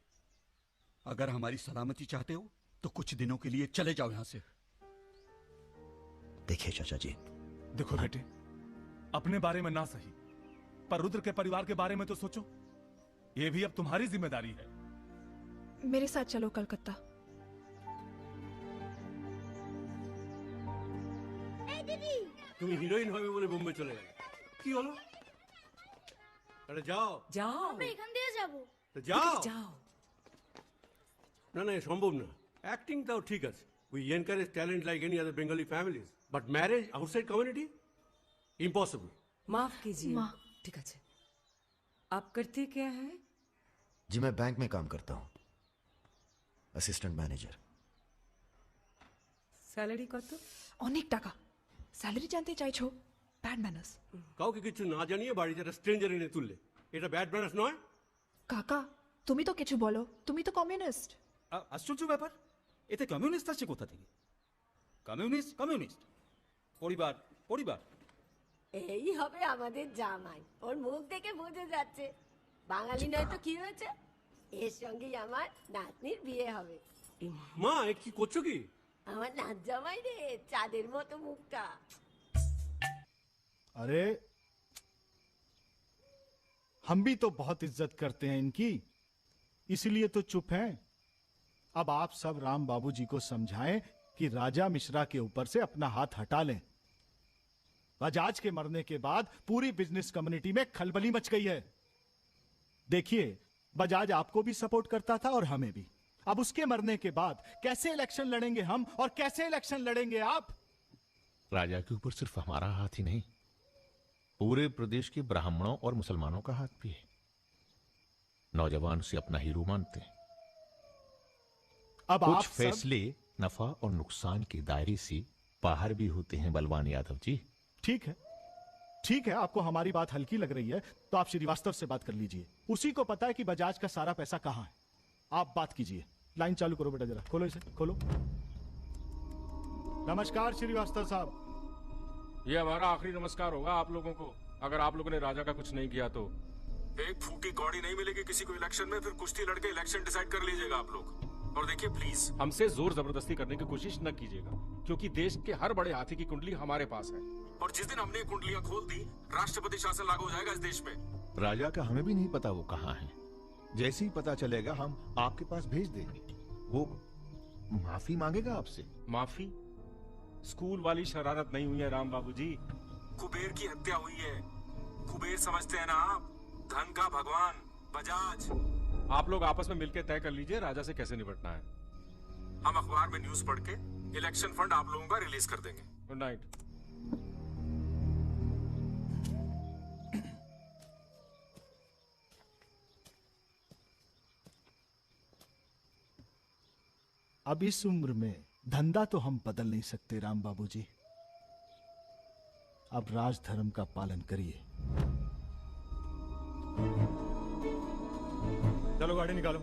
अगर हमारी सलामती चाहते हो तो कुछ दिनों के लिए चले जाओ यहां से। देखिए चाचा जी, देखो बेटे, अपने बारे में ना सही, पर रुद्र के परिवार के बारे में तो सोचो। ये भी अब तुम्हारी जिम्मेदारी है। मेरे साथ चलो कलकत्ता। তুমি হিরোইন হবে বলে বোম্বে চলে গেলে, কি হলো? আরে যাও যাও, আমরা এখান দিয়ে যাব। তো যাও যাও। না না, সম্ভব না। অ্যাক্টিং তাও ঠিক আছে, we encourage talent like any other Bengali families, but marriage outside community impossible. माफ कीजिए। ठीक है, आप करते क्या है? जी मैं बैंक में काम करता हूँ, असिस्टेंट मैनेजर। স্যালারি কত? অনেক টাকা। স্যালারি জানতে চাইছো? Bad manners. কাউকে কিছু না জানিয়ে বাড়িতে একটা স্ট্রেঞ্জার এনে তুললে, এটা ব্যাড ম্যানার্স নয়? কাকা, তুমি তো কিছু বলো, তুমি তো কমিউনিস্ট। আশ্চর্য ব্যাপার, এতে কমিউনিস্ট আসছে কোথা থেকে? কমিউনিস্ট কমিউনিস্ট, পরিবার পরিবার। এই হবে আমাদের জামাই, ওর মুখ দেখে বোঝা যাচ্ছে বাঙালি নয় তো কি হয়েছে। এর সঙ্গেই আমার নাতনির বিয়ে হবে। মা, এ কি করছো কি? আমার নাত জামাই রে, চাঁদের মতো মুখটা। अरे हम भी तो बहुत इज्जत करते हैं इनकी, इसलिए तो चुप हैं। अब आप सब राम बाबू जी को समझाएं कि राजा मिश्रा के ऊपर से अपना हाथ हटा लें। बजाज के मरने के बाद पूरी बिजनेस कम्युनिटी में खलबली मच गई है। देखिए, बजाज आपको भी सपोर्ट करता था और हमें भी। अब उसके मरने के बाद कैसे इलेक्शन लड़ेंगे हम और कैसे इलेक्शन लड़ेंगे आप? राजा के ऊपर सिर्फ हमारा हाथ ही नहीं, पूरे प्रदेश के ब्राह्मणों और मुसलमानों का हाथ भी है। नौजवान उसे अपना हीरो मानते हैं। अब कुछ आप सब- फैसले नफा और नुकसान के दायरे से बाहर भी होते हैं बलवान यादव जी। ठीक है, ठीक है, आपको हमारी बात हल्की लग रही है तो आप श्रीवास्तव से बात कर लीजिए। उसी को पता है कि बजाज का सारा पैसा कहां है। आप बात कीजिए। लाइन चालू करो बेटा, जरा खोलो इसे, खोलो। नमस्कार श्रीवास्तव साहब। ये हमारा आखिरी नमस्कार होगा आप लोगों को, अगर आप लोगों ने राजा का कुछ नहीं किया तो। एक फूटी कौड़ी नहीं मिलेगी किसी को इलेक्शन में, फिर कुश्ती लड़के इलेक्शन डिसाइड कर लीजिएगा आप लोग। और देखिए प्लीज, हमसे जोर जबरदस्ती करने की कोशिश न कीजिएगा, क्योंकि देश के हर बड़े हाथी की कुंडली हमारे पास है। और जिस दिन हमने ये कुंडलियां खोल दी, राष्ट्रपति शासन लागू हो जाएगा इस देश में। राजा का हमें भी नहीं पता वो कहाँ है। जैसे ही पता चलेगा हम आपके पास भेज देंगे। वो माफी मांगेगा आपसे। माफी? स्कूल वाली शरारत नहीं हुई है राम बाबू जी। कुबेर की हत्या हुई है। कुबेर समझते हैं ना आप, धन का भगवान बजाज। आप लोग आपस में मिलकर तय कर लीजिए राजा से कैसे निपटना है। हम अखबार में न्यूज पढ़ के इलेक्शन फंड आप लोगों का रिलीज कर देंगे। Good night. अब इस उम्र में धंधा तो हम बदल नहीं सकते राम बाबू जी। अब राजधर्म का पालन करिए। चलो गाड़ी निकालो।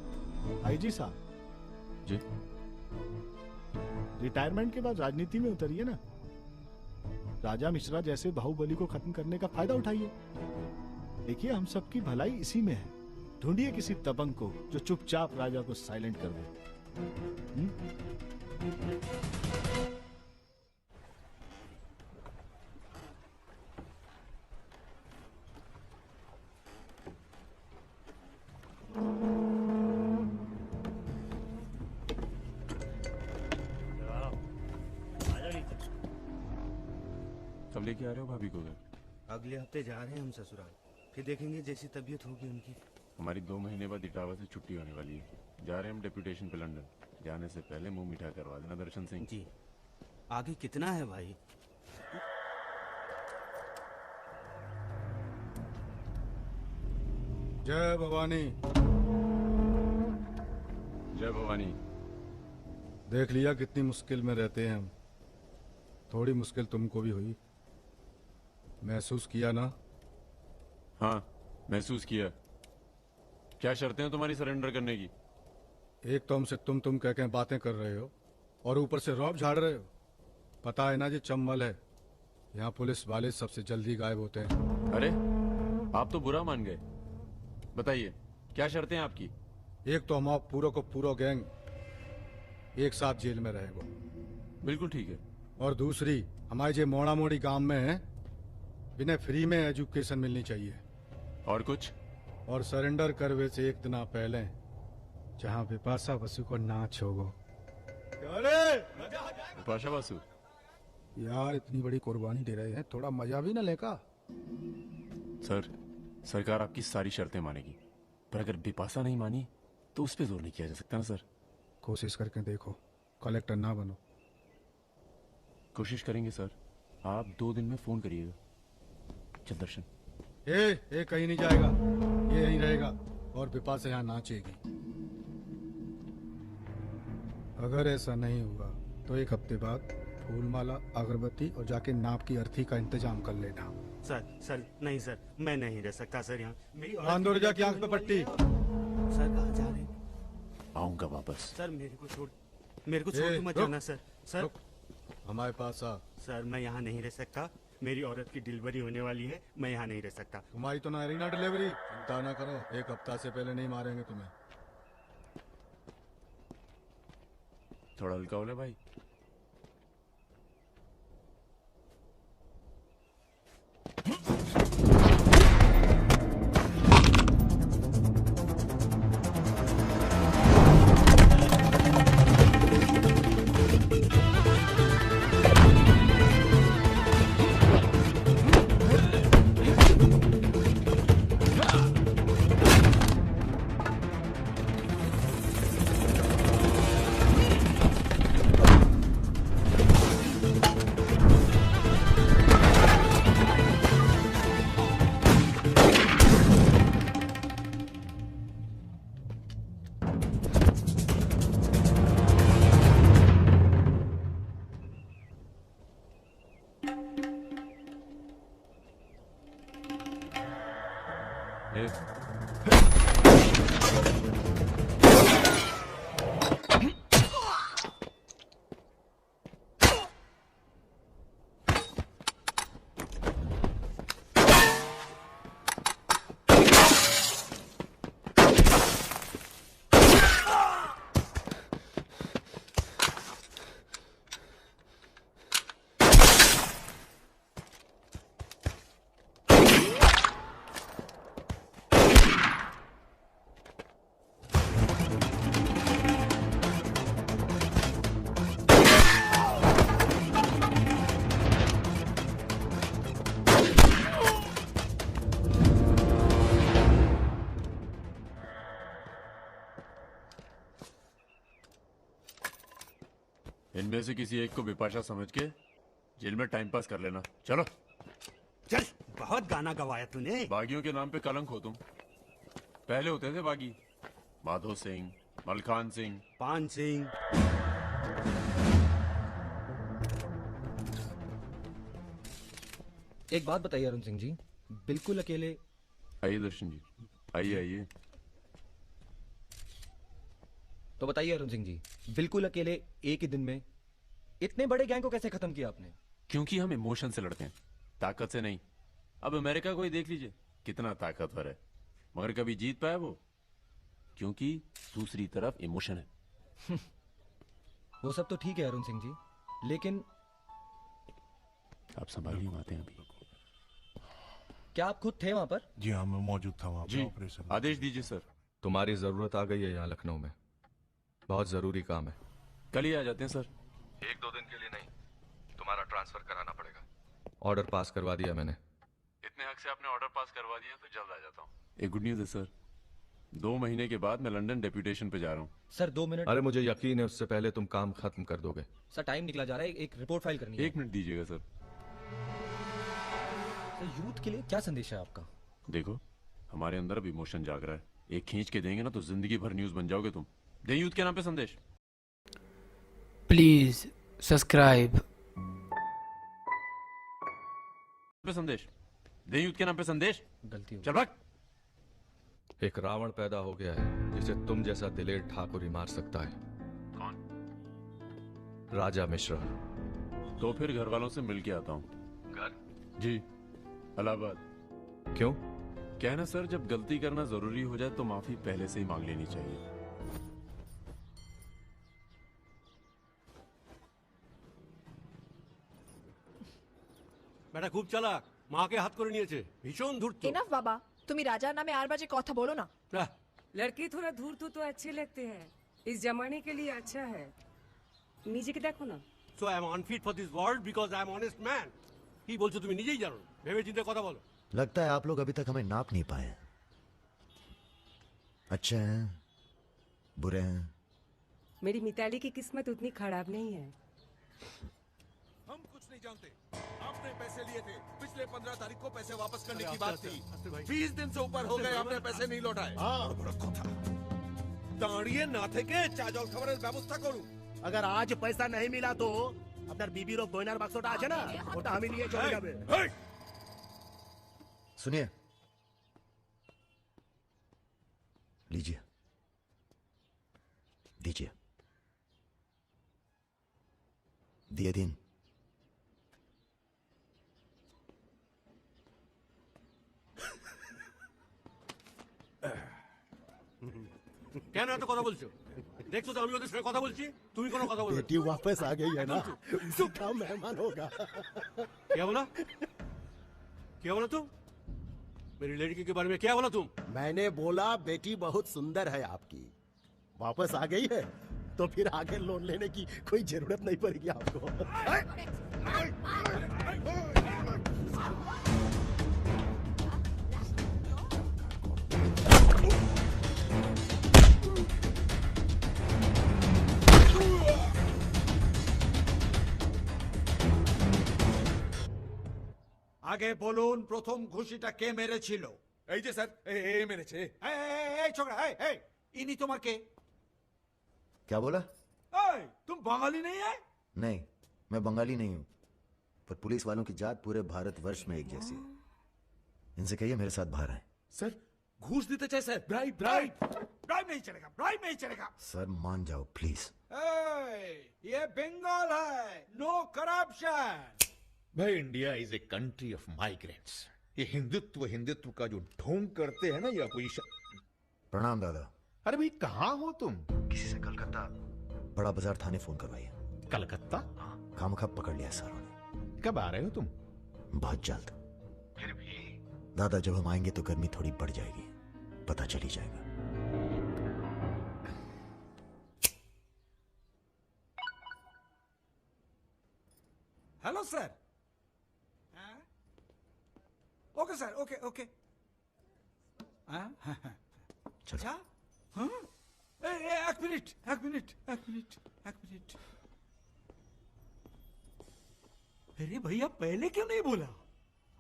आईजी साहब जी, रिटायरमेंट के बाद राजनीति में उतरिए ना। राजा मिश्रा जैसे बाहुबली को खत्म करने का फायदा उठाइए। देखिए, हम सबकी भलाई इसी में है। ढूंढिए किसी दबंग को जो चुपचाप राजा को साइलेंट कर दे। कब लेके आ रहे हो भाभी को घर? अगले हफ्ते जा रहे हैं हम ससुराल, फिर देखेंगे जैसी तबीयत होगी उनकी। हमारी 2 महीने बाद इटावा से छुट्टी होने वाली है। जा रहे हैं हम डेप्यूटेशन पे लंदन। जाने से पहले मुंह मीठा करवा देना दर्शन सिंह जी। आगे कितना है भाई? जय भवानी। जय भवानी। देख लिया कितनी मुश्किल में रहते हैं हम। थोड़ी मुश्किल तुमको भी हुई, महसूस किया ना? हाँ, महसूस किया। क्या शर्तें हैं तुम्हारी सरेंडर करने की? एक तो हमसे तुम कह के बातें कर रहे हो और ऊपर से रौब झाड़ रहे हो। पता है ना, ये चंबल है, यहाँ पुलिस वाले सबसे जल्दी गायब होते हैं। अरे, आप तो बुरा मान गए। बताइए, क्या शर्तें हैं आपकी? एक तो हम आप पूरा को पूरा गैंग एक साथ जेल में रहेगा। बिल्कुल ठीक है। और दूसरी, हमारे जो मोड़ा मोड़ी गांव में है, बिना फ्री में एजुकेशन मिलनी चाहिए। और कुछ? और सरेंडर करवे से एक दिन पहले जहाँ विपाशा बसु को नाच होगो। विपाशा बसु यार, इतनी बड़ी कुर्बानी दे रहे हैं, थोड़ा मजा भी ना लेगा? सर, सरकार आपकी सारी शर्तें मानेगी, पर अगर बिपाशा नहीं मानी तो उस पर जोर नहीं किया जा सकता ना सर। कोशिश करके देखो, कलेक्टर ना बनो। कोशिश करेंगे सर। आप 2 दिन में फोन करिएगा। चल दर्शन। ए कहीं नहीं जाएगा, ये यहीं रहेगा और विपाशा यहाँ नाचेगी। अगर ऐसा नहीं हुआ तो 1 हफ्ते बाद फूलमाला, अगरबत्ती और जाके नाप की अर्थी का इंतजाम कर लेना। सर नहीं सर, मैं नहीं रह सकता सर यहाँ। मेरी आंदोलजा की आंख पे पट्टी। सर कहाँ जा रहे हैं? आऊंगा वापस। सर मेरे को छोड़ के मत जाना सर। सर हमारे पास आ। सर मैं यहाँ नहीं रह सकता, मेरी औरत की डिलीवरी होने वाली है, मैं यहाँ नहीं रह सकता। तुम्हारी तो ना रही ना डिलीवरी, चिंता ना करो, 1 हफ्ता से पहले नहीं मारेंगे तुम्हें। थोड़ा हल्का हो ले भाई। इनमें से किसी एक को बिपाशा समझ के जेल में टाइम पास कर लेना। चलो चल, बहुत गाना गवाया तूने। बागियों के नाम पे कलंक हो तुम। पहले होते थे बागी, माधो सिंह, मलखान सिंह, पान सिंह। एक बात बताइए अरुण सिंह जी, बिल्कुल अकेले। आइए दर्शन जी, आइए आइए। तो बताइए अरुण सिंह जी, बिल्कुल अकेले एक ही दिन में इतने बड़े गैंग को कैसे खत्म किया आपने? क्योंकि हम इमोशन से लड़ते हैं, ताकत से नहीं। अब अमेरिका को ही देख लीजिए, कितना ताकतवर है, मगर कभी जीत पाया वो? क्योंकि दूसरी तरफ इमोशन है। वो सब तो ठीक है अरुण सिंह जी, लेकिन आप संभालिए, आते हैं अभी। क्या आप खुद थे वहां पर? जी हाँ, मैं मौजूद था वहां जी, पर ऑपरेशन। आदेश दीजिए सर। तुम्हारी जरूरत आ गई है यहाँ लखनऊ में, बहुत जरूरी काम है। कल ही आ जाते हैं सर। 1-2 दिन के लिए नहीं, तुम्हारा ट्रांसफर कराना पड़ेगा। ऑर्डर पास करवा दिया मैंने। इतने हक से आपने ऑर्डर पास करवा दिया तो जल्द आ जाता हूँ। एक गुड न्यूज है सर, 2 महीने के बाद मैं लंदन डेप्यूटेशन पे जा रहा हूँ। Sir 2 minute. अरे मुझे यकीन है उससे पहले तुम काम खत्म कर दोगे। सर टाइम निकला जा रहा है, एक रिपोर्ट फाइल करनी है। 1 मिनट दीजिएगा सर। यूथ के लिए क्या संदेश है आपका? देखो, हमारे अंदर अब इमोशन जाग रहा है, एक खींच के देंगे ना तो जिंदगी भर न्यूज बन जाओगे तुम। दे यूथ के नाम पे संदेश। Please subscribe. पे संदेश, दे यूथ के नाम पे संदेश। गलती हो चल भाग। एक रावण पैदा हो गया है जिसे तुम जैसा दिलेर ठाकुर ही मार सकता है। कौन? राजा मिश्रा। तो फिर घर वालों से मिल के आता हूँ। घर? जी, इलाहाबाद। क्यों? कहना सर, जब गलती करना जरूरी हो जाए तो माफी पहले से ही मांग लेनी चाहिए। বেটা খুব চালাক, মাকে হাত করে নিয়েছে, ভীষণ ধূর্ত। এনাফ বাবা, তুমি রাজার নামে আর বাজে কথা বলো না। लड़के थोड़ा धूर्त तो अच्छे लगते हैं, इस जमाने के लिए अच्छा है। नीचे के देखो ना। So I am unfit for this world because I am honest man. কি বলছো তুমি নিজেই জানো, ভেবে চিন্তে কথা বলো। लगता है आप लोग अभी तक हमें नाप नहीं पाए। अच्छे हैं, बुरे हैं। मेरी मिताली की किस्मत उतनी खराब नहीं है। हम कुछ नहीं जानते। आपने पैसे लिए थे, पिछले 15 तारीख को पैसे वापस करने की बात थी। 20 दिन से ऊपर हो गए, आपने पैसे नहीं लौटाए। बड़ा কথা। দাঁড়িয়ে না থেকে চা জল খাবারের ব্যবস্থা করুন। अगर आज पैसा नहीं मिला तो আপনার বিবির গয়নার বাক্সটা আছে না, ওটা আমি নিয়ে চলে যাবে। सुनिए, लीजिए, दीजिए। दिए दिन। কেন এত কথা বলছো? দেখছো তো আমি ওদের সঙ্গে কথা বলছি, তুমি কোনো কথা বলো। बेटी वापस आ गई है ना, सूखा मेहमान होगा। क्या बोला? क्या बोला तुम? मेरी लड़की के बारे में क्या बोला तुम? मैंने बोला बेटी बहुत सुंदर है आपकी, वापस आ गई है तो फिर आगे लोन लेने की कोई जरूरत नहीं पड़ेगी आपको। আগে বলুন প্রথম ঘুষিটা কে মেরেছিল? এই যে স্যার, এই মেরেছে। এই ছোকরা, এই ইনি তোমার কে? क्या बोला? तुम बंगाली नहीं है? नहीं, मैं बंगाली नहीं हूं, पर पुलिस वालों की जात पूरे भारतवर्ष में एक जैसी है। इनसे कहिए मेरे साथ बाहर आए। सर, घूस देते चाहे सर, ब्राइब ब्राइब ब्राइब नहीं चलेगा, ब्राइब नहीं चलेगा। सर मान जाओ प्लीज। ये बंगाल है, नो करप्शन। भाई India is a country of migrants. ये हिंदुत्व हिंदुत्व का जो ढोंग करते हैं ना ये अपोजिशन। प्रणाम दादा। अरे भाई कहाँ हो तुम? किसी से कलकत्ता बड़ा बाजार थाने फोन करवाइए। कलकत्ता? खामखा पकड़ लिया सारों ने। कब आ रहे हो तुम? बहुत जल्द। फिर भी दादा जब हम आएंगे तो गर्मी थोड़ी बढ़ जाएगी, पता चल ही जाएगा। Hello sir. Okay sir, okay okay. अच्छा हाँ, एक मिनट एक मिनट एक मिनट एक मिनट। अरे भैया पहले क्यों नहीं बोला?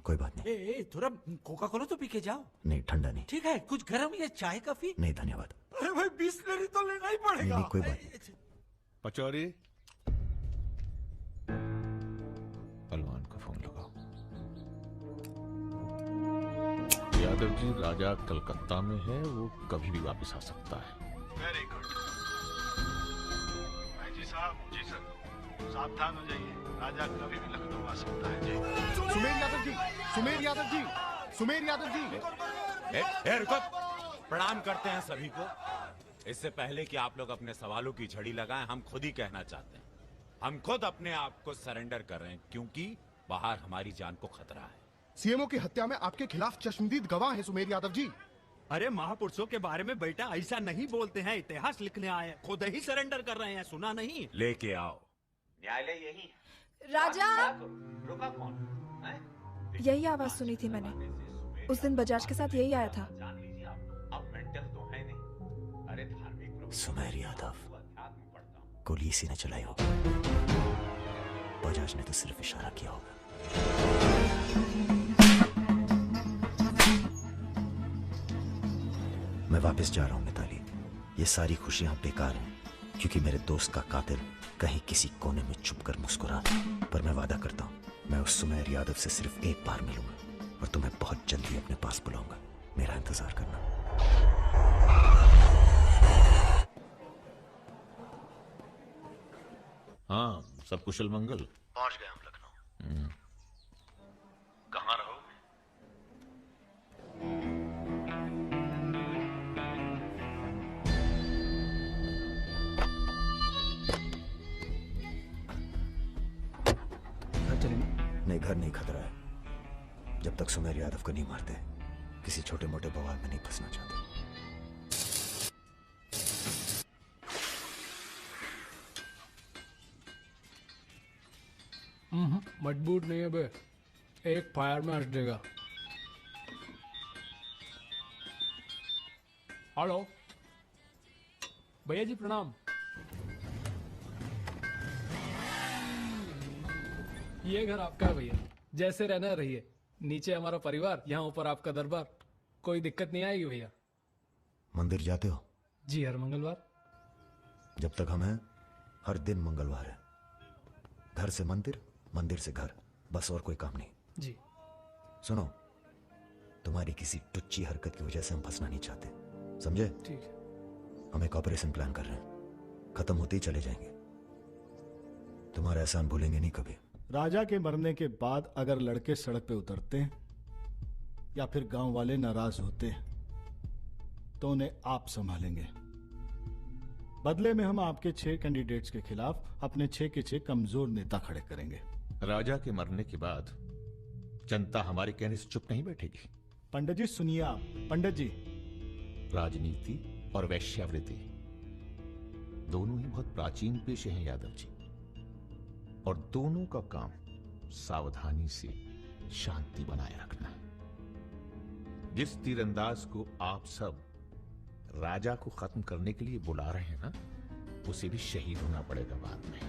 कोई बात नहीं। ए, थोड़ा कोका कोला तो पी के जाओ। नहीं ठंडा नहीं। ठीक है, कुछ गर्म या चाय कॉफी? नहीं धन्यवाद। अरे भाई बिस्लरी तो लेना ही पड़ेगा। नहीं, कोई बात नहीं। पचौरी पहलवान को फोन लगाओ। यादव जी राजा कलकत्ता में है, वो कभी भी वापस आ सकता है। Very good. जी साहब। जी सर। सावधान हो जाइए, राजा कभी भी लखनऊ आ सकता है। जी। सुमेर यादव जी, सुमेर यादव जी, सुमेर यादव जी। रुको। प्रणाम करते हैं सभी को। इससे पहले कि आप लोग अपने सवालों की झड़ी लगाएं, हम खुद ही कहना चाहते हैं, हम खुद अपने आप को सरेंडर कर रहे हैं क्योंकि बाहर हमारी जान को खतरा है। सीएमओ की हत्या में आपके खिलाफ चश्मदीद गवाह हैं सुमेर यादव जी। अरे महापुरुषों के बारे में बेटा ऐसा नहीं बोलते हैं, इतिहास लिखने आए हैं, खुद ही सरेंडर कर रहे हैं, सुना नहीं? लेके आओ। न्यायालय यही है। राजा, रुका कौन? यही आवाज सुनी थी मैंने। उस दिन बजाज के साथ यही आया था। अब मेंटल तो है नहीं। अरे धार्मिक सुमेर यादव, गोली इसी ने चलाई होगी। बजाज ने तो सिर्फ इशारा किया होगा। मैं वापस जा रहा हूं मिताली। ये सारी खुशियां बेकार हैं क्योंकि मेरे दोस्त का कातिल कहीं किसी कोने में छुपकर मुस्कुरा। पर मैं वादा करता हूं मैं उस सुमेर यादव से सिर्फ एक बार मिलूंगा और तुम्हें बहुत जल्दी अपने पास बुलाऊंगा। मेरा इंतजार करना। हाँ, सब कुशल मंगल? पहुंच गए हम लखनऊ। कहाँ रहोगे? घर चलेंगे? नहीं, घर नहीं खतरा है। जब तक सुमेर यादव को नहीं मारते किसी छोटे मोटे बवाल में नहीं फंसना चाहते। मजबूत नहीं है बे, एक फायर में हंस देगा। हेलो भैया जी, प्रणाम। ये घर आपका है भैया, जैसे रहना रहिए। नीचे हमारा परिवार, यहाँ ऊपर आपका दरबार। कोई दिक्कत नहीं आएगी भैया। मंदिर जाते हो? जी, हर मंगलवार। जब तक हम हैं हर दिन मंगलवार है। घर से मंदिर, मंदिर से घर, बस और कोई काम नहीं। जी। सुनो, तुम्हारी किसी टुच्ची हरकत की वजह से हम फंसना नहीं चाहते, समझे? ठीक है। हम एक ऑपरेशन प्लान कर रहे हैं, खत्म होते ही चले जाएंगे। तुम्हारा एहसान भूलेंगे नहीं कभी। राजा के मरने के बाद अगर लड़के सड़क पे उतरते हैं या फिर गांव वाले नाराज होते हैं तो उन्हें आप संभालेंगे। बदले में हम आपके 6 कैंडिडेट्स के खिलाफ अपने 6 के 6 कमजोर नेता खड़े करेंगे। राजा के मरने के बाद जनता हमारे कहने से चुप नहीं बैठेगी। पंडित जी सुनिए आप। पंडित जी, राजनीति और वैश्यावृत्ति दोनों ही बहुत प्राचीन पेशे हैं यादव जी, और दोनों का काम सावधानी से शांति बनाए रखना है। जिस तीरंदाज को आप सब राजा को खत्म करने के लिए बुला रहे हैं ना, उसे भी शहीद होना पड़ेगा बाद में।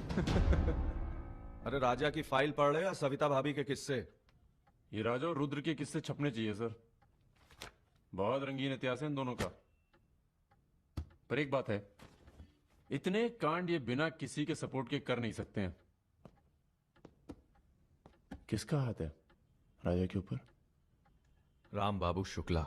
अरे राजा की फाइल पढ़ रहे या सविता भाभी के किस्से? ये राजा और रुद्र के किस्से छपने चाहिए सर। बहुत रंगीन इतिहास है इन दोनों का। पर एक बात है, इतने कांड ये बिना किसी के सपोर्ट के कर नहीं सकते हैं। किसका हाथ है राजा के ऊपर? राम बाबू शुक्ला,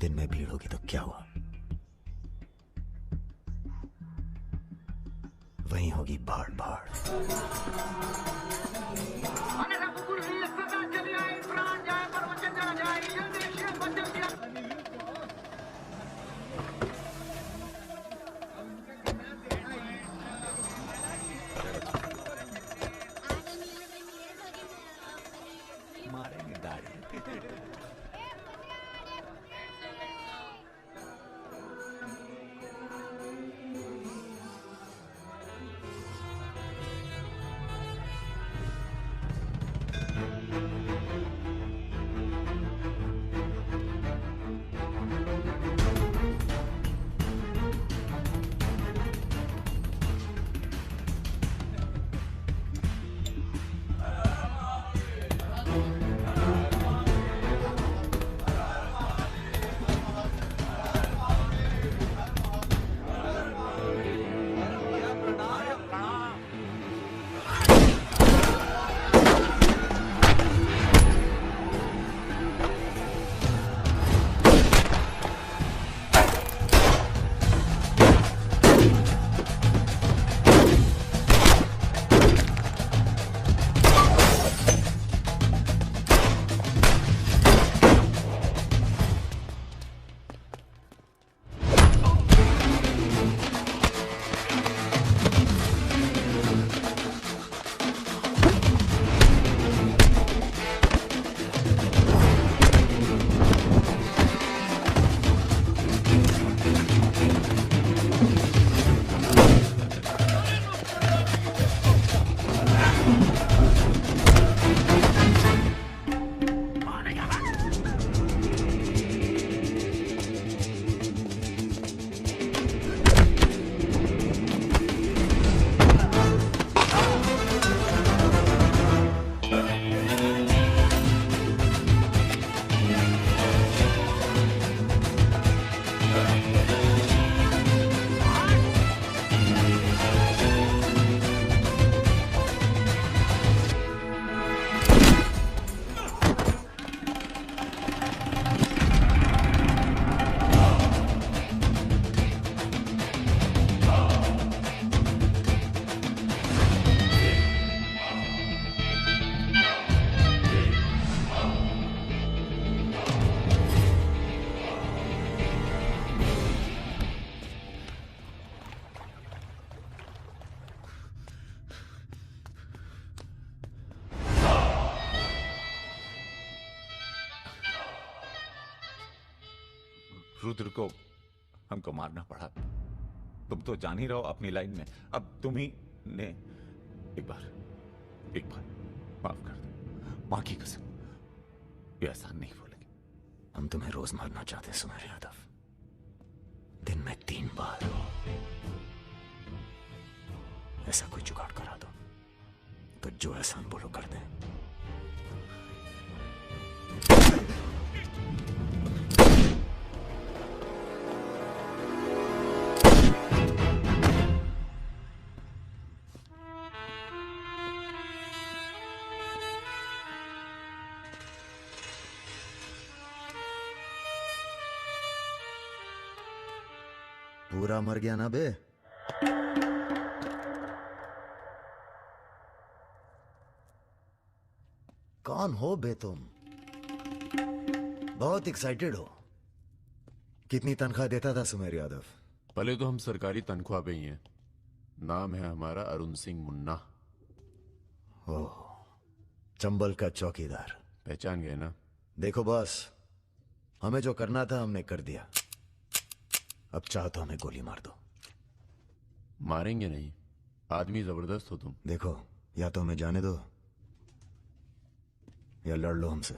दिन में भीड़ होगी तो क्या हुआ, वहीं होगी भाड़ भाड़। मारेंगे दाढ़ी। रुद्र को हमको मारना पड़ा। तुम तो जान ही रहो अपनी लाइन में। अब तुम ही ने एक बार माफ कर दो, मां की कसम, ये एहसान नहीं भूलेंगे। हम तुम्हें रोज मारना चाहते सुमेर यादव, दिन में 3 बार। ऐसा कोई जुगाड़ करा दो तो जो एहसान बोलो कर दें। पूरा मर गया ना बे? कौन हो बे तुम? बहुत एक्साइटेड हो। कितनी तनख्वाह देता था सुमेर यादव? पहले तो हम सरकारी तनख्वाह पे ही हैं। नाम है हमारा अरुण सिंह मुन्ना। ओह, चंबल का चौकीदार। पहचान गए ना? देखो बॉस, हमें जो करना था हमने कर दिया। अब चाहो तो हमें गोली मार दो। मारेंगे नहीं, आदमी जबरदस्त हो तुम। देखो, या तो हमें जाने दो या लड़ लो हमसे।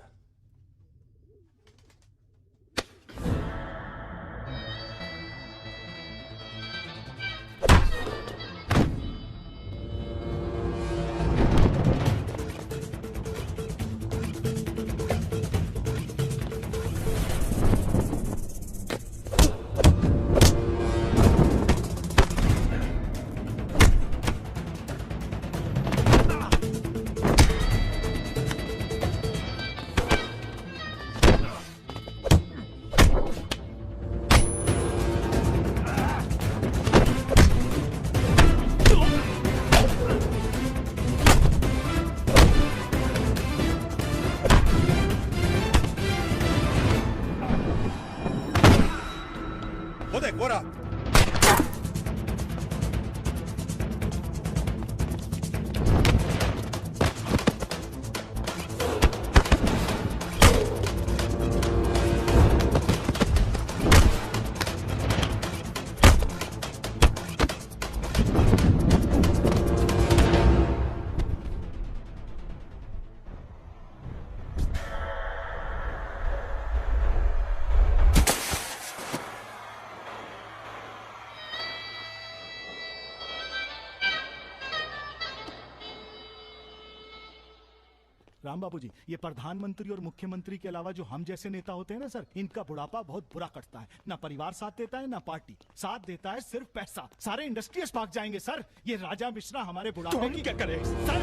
राम बाबू जी, ये प्रधानमंत्री और मुख्यमंत्री के अलावा जो हम जैसे नेता होते हैं ना सर, इनका बुढ़ापा बहुत बुरा कटता है। ना परिवार साथ देता है, ना पार्टी साथ देता है, सिर्फ पैसा। सारे इंडस्ट्रीज भाग जाएंगे सर। ये राजा मिश्रा हमारे बुढ़ापे की क्या करे सर?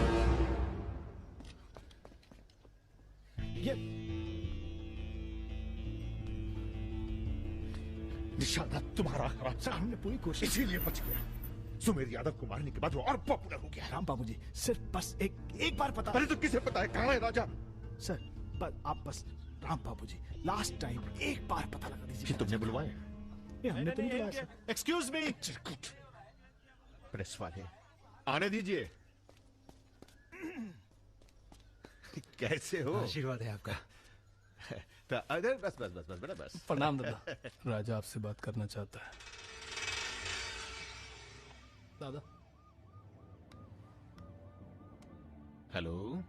ये निशाना तुम्हारा खराब सर, हमने पूरी कोशिश, इसीलिए बच गया। सुमेर यादव को मारने के बाद वो और पॉपुलर हो गया। राम बाबू जी, सिर्फ बस एक बार पता। अरे तो किसे पता है कहाँ है राजा? सर आप बस, राम बाबू जी, लास्ट टाइम एक बार पता लगा दीजिए। कि तुमने बुलवाया? ये हमने तो नहीं बुलाया सर। Excuse me. प्रेस वाले आने दीजिए। कैसे हो? आशीर्वाद है आपका। तो अगर बस बस बस बस बेटा बस। प्रणाम दादा। राजा आपसे बात करना चाहता है। दादा। हेलो।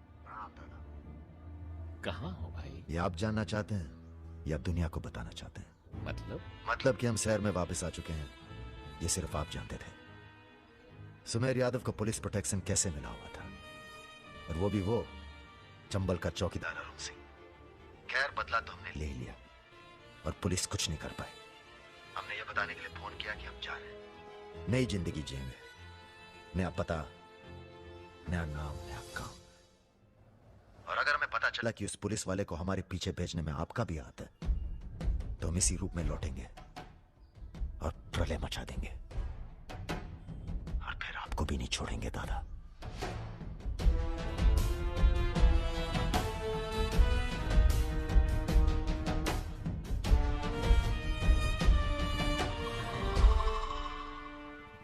कहाँ हो भाई? ये आप जानना चाहते हैं या दुनिया को बताना चाहते हैं? मतलब कि हम शहर में वापस आ चुके हैं, ये सिर्फ आप जानते थे। सुमेर यादव को पुलिस प्रोटेक्शन कैसे मिला हुआ था, और वो भी वो चंबल का चौकीदार अरुण सिंह। खैर, बदला तो हमने ले लिया और पुलिस कुछ नहीं कर पाई। हमने ये बताने के लिए फोन किया कि हम जा रहे हैं, नई जिंदगी जिएंगे, नया पता, नया नाम, नया काम। और अगर हमें पता चला कि उस पुलिस वाले को हमारे पीछे भेजने में आपका भी हाथ है, तो हम इसी रूप में लौटेंगे और प्रलय मचा देंगे, और फिर आपको भी नहीं छोड़ेंगे दादा।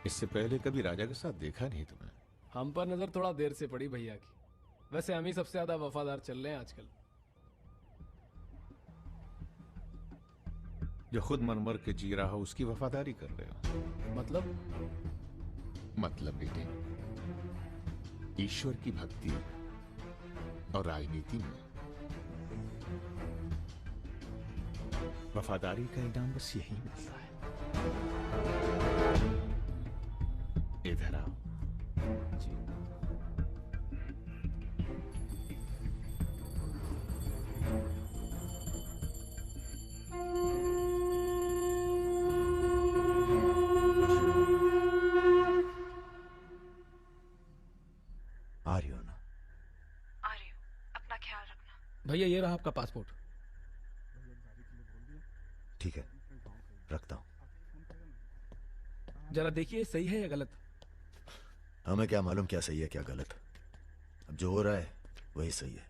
इससे पहले कभी राजा के साथ देखा नहीं तुम्हें? हम पर नजर थोड़ा देर से पड़ी भैया की। वैसे हम ही सबसे ज्यादा वफादार चल रहे हैं आजकल। जो खुद मर के जी रहा हो उसकी वफादारी कर रहे हो। मतलब बेटे, ईश्वर की भक्ति और राजनीति में वफादारी का इनाम बस यही मिलता है। इधर आओ। आ रही हो ना? आ रही हूँ, अपना ख्याल रखना। भैया ये रहा आपका पासपोर्ट। ठीक है, रखता हूं। जरा देखिए सही है या गलत। हमें क्या मालूम क्या सही है क्या गलत। अब जो हो रहा है वही सही है।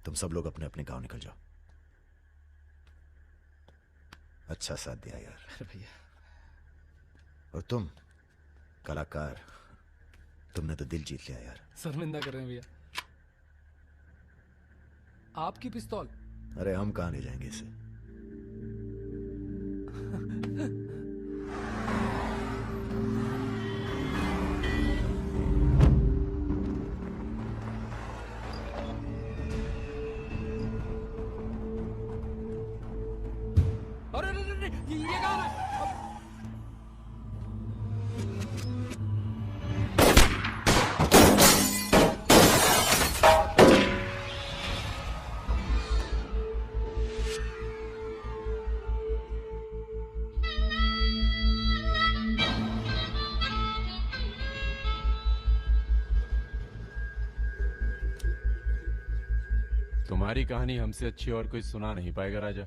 तुम सब लोग अपने अपने गांव निकल जाओ। अच्छा साथ दिया यार। भैया। और तुम कलाकार, तुमने तो दिल जीत लिया यार। शर्मिंदा कर रहे हैं भैया। आपकी पिस्तौल। अरे हम कहां ले जाएंगे इसे? अरे ये कहाँ है? तुम्हारी कहानी हमसे अच्छी और कोई सुना नहीं पाएगा राजा।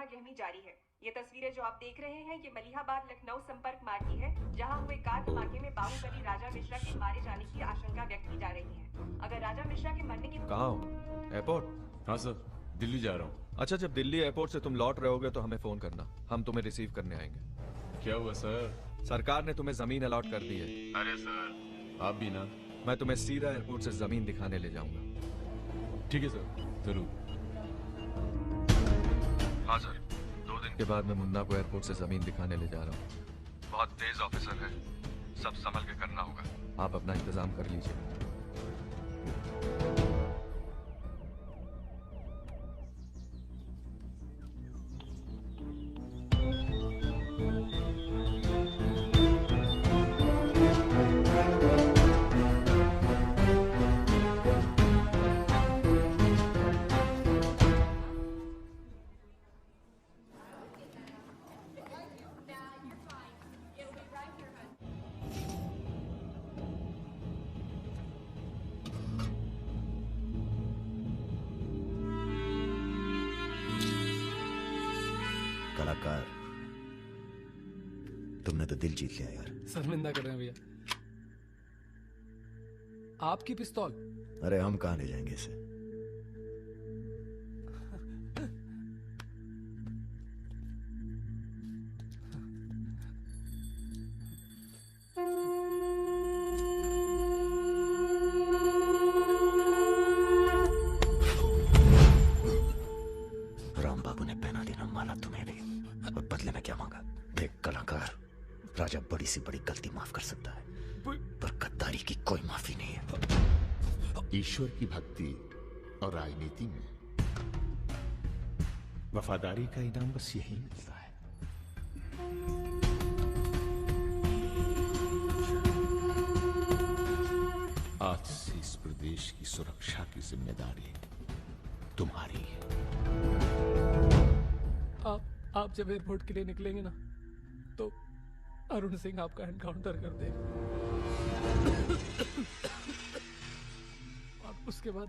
गहमी जारी है। ये तस्वीरें जो आप देख रहे हैं ये मलिहाबाद लखनऊ संपर्क मार्ग की है, जहां हुए कार धमाके में बाहुबली राजा मिश्रा के मारे जाने की आशंका व्यक्त की जा रही है। अगर राजा मिश्रा के मरने की कहाँ हो? एयरपोर्ट? हाँ सर, दिल्ली जा रहा हूँ। अच्छा, जब दिल्ली एयरपोर्ट से तुम लौट रहे होगे तो हमें फोन करना, हम तुम्हें रिसीव करने आएंगे। क्या हुआ सर? सरकार ने तुम्हें जमीन अलॉट कर दी है। अरे सर, आप भी ना। मैं तुम्हें सीधा एयरपोर्ट से जमीन दिखाने ले जाऊंगा। ठीक है सर, जरूर। हाँ सर, 2 दिन के बाद मैं मुन्ना को एयरपोर्ट से जमीन दिखाने ले जा रहा हूँ। बहुत तेज ऑफिसर है, सब संभल के करना होगा। आप अपना इंतजाम कर लीजिए। कलाकार, तुमने तो दिल जीत लिया यार। शर्मिंदा कर रहे हैं भैया। आपकी पिस्तौल? अरे हम कहाँ ले जाएंगे इसे? राम बाबू ने पहना देना माला तुम्हें भी, और बदले में क्या मांगा? देख कलाकार, राजा बड़ी सी बड़ी गलती माफ कर सकता है, पर गद्दारी की कोई माफी नहीं है। ईश्वर की भक्ति और राजनीति में वफादारी का इनाम बस यही मिलता है। आज से इस प्रदेश की सुरक्षा की जिम्मेदारी तुम्हारी है। आप जब एयरपोर्ट के लिए निकलेंगे ना, तो अरुण सिंह आपका एनकाउंटर कर देगा। और उसके बाद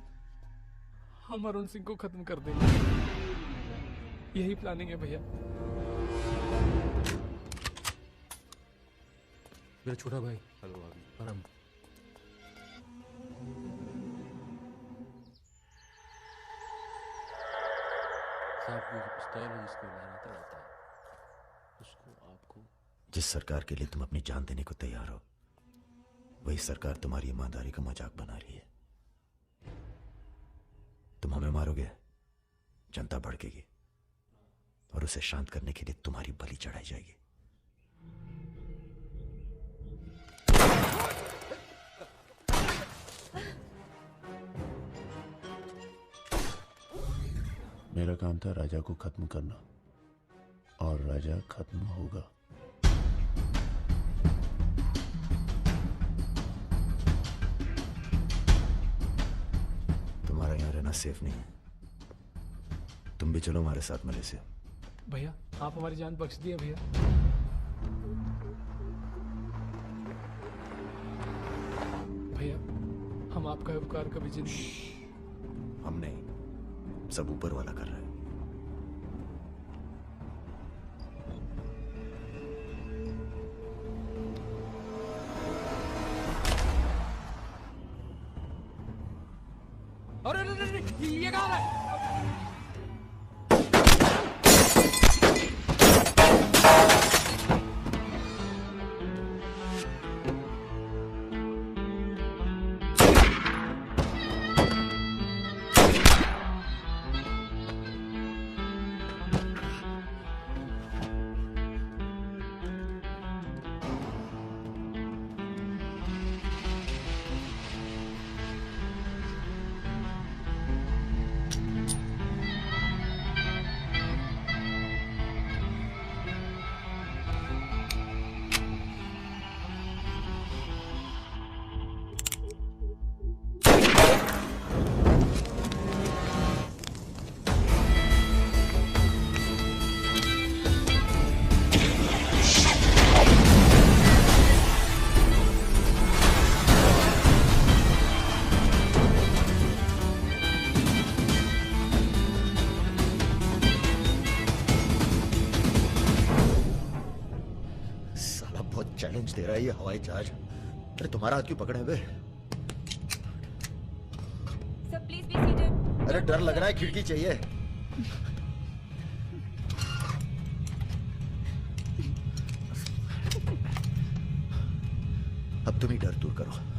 हम अरुण सिंह को खत्म कर देंगे। यही प्लानिंग है भैया। मेरा छोटा भाई। हेलो भाभी। आराम। साहब ये जो पिस्तौल है जिसको लहराता रहता है, उसको आपको। जिस सरकार के लिए तुम अपनी जान देने को तैयार हो, वही सरकार तुम्हारी ईमानदारी का मजाक बना रही है। तुम हमें मारोगे, जनता भड़केगी, और उसे शांत करने के लिए तुम्हारी बलि चढ़ाई जाएगी। मेरा काम था राजा को खत्म करना, और राजा खत्म होगा। तुम्हारा यहाँ रहना सेफ नहीं है, तुम भी चलो हमारे साथ मलेशिया। भैया आप हमारी जान बख्श दिए भैया। भैया हम आपका उपकार कभी जिंदगी। हम नहीं, सब ऊपर वाला कर रहा है। अरे ये कहाँ है? बहुत चैलेंज दे रहा है ये हवाई जहाज। अरे तुम्हारा हाथ क्यों पकड़े हुए? Sir please be seated. अरे डर लग रहा है, खिड़की चाहिए। अब तुम ही डर दूर करो।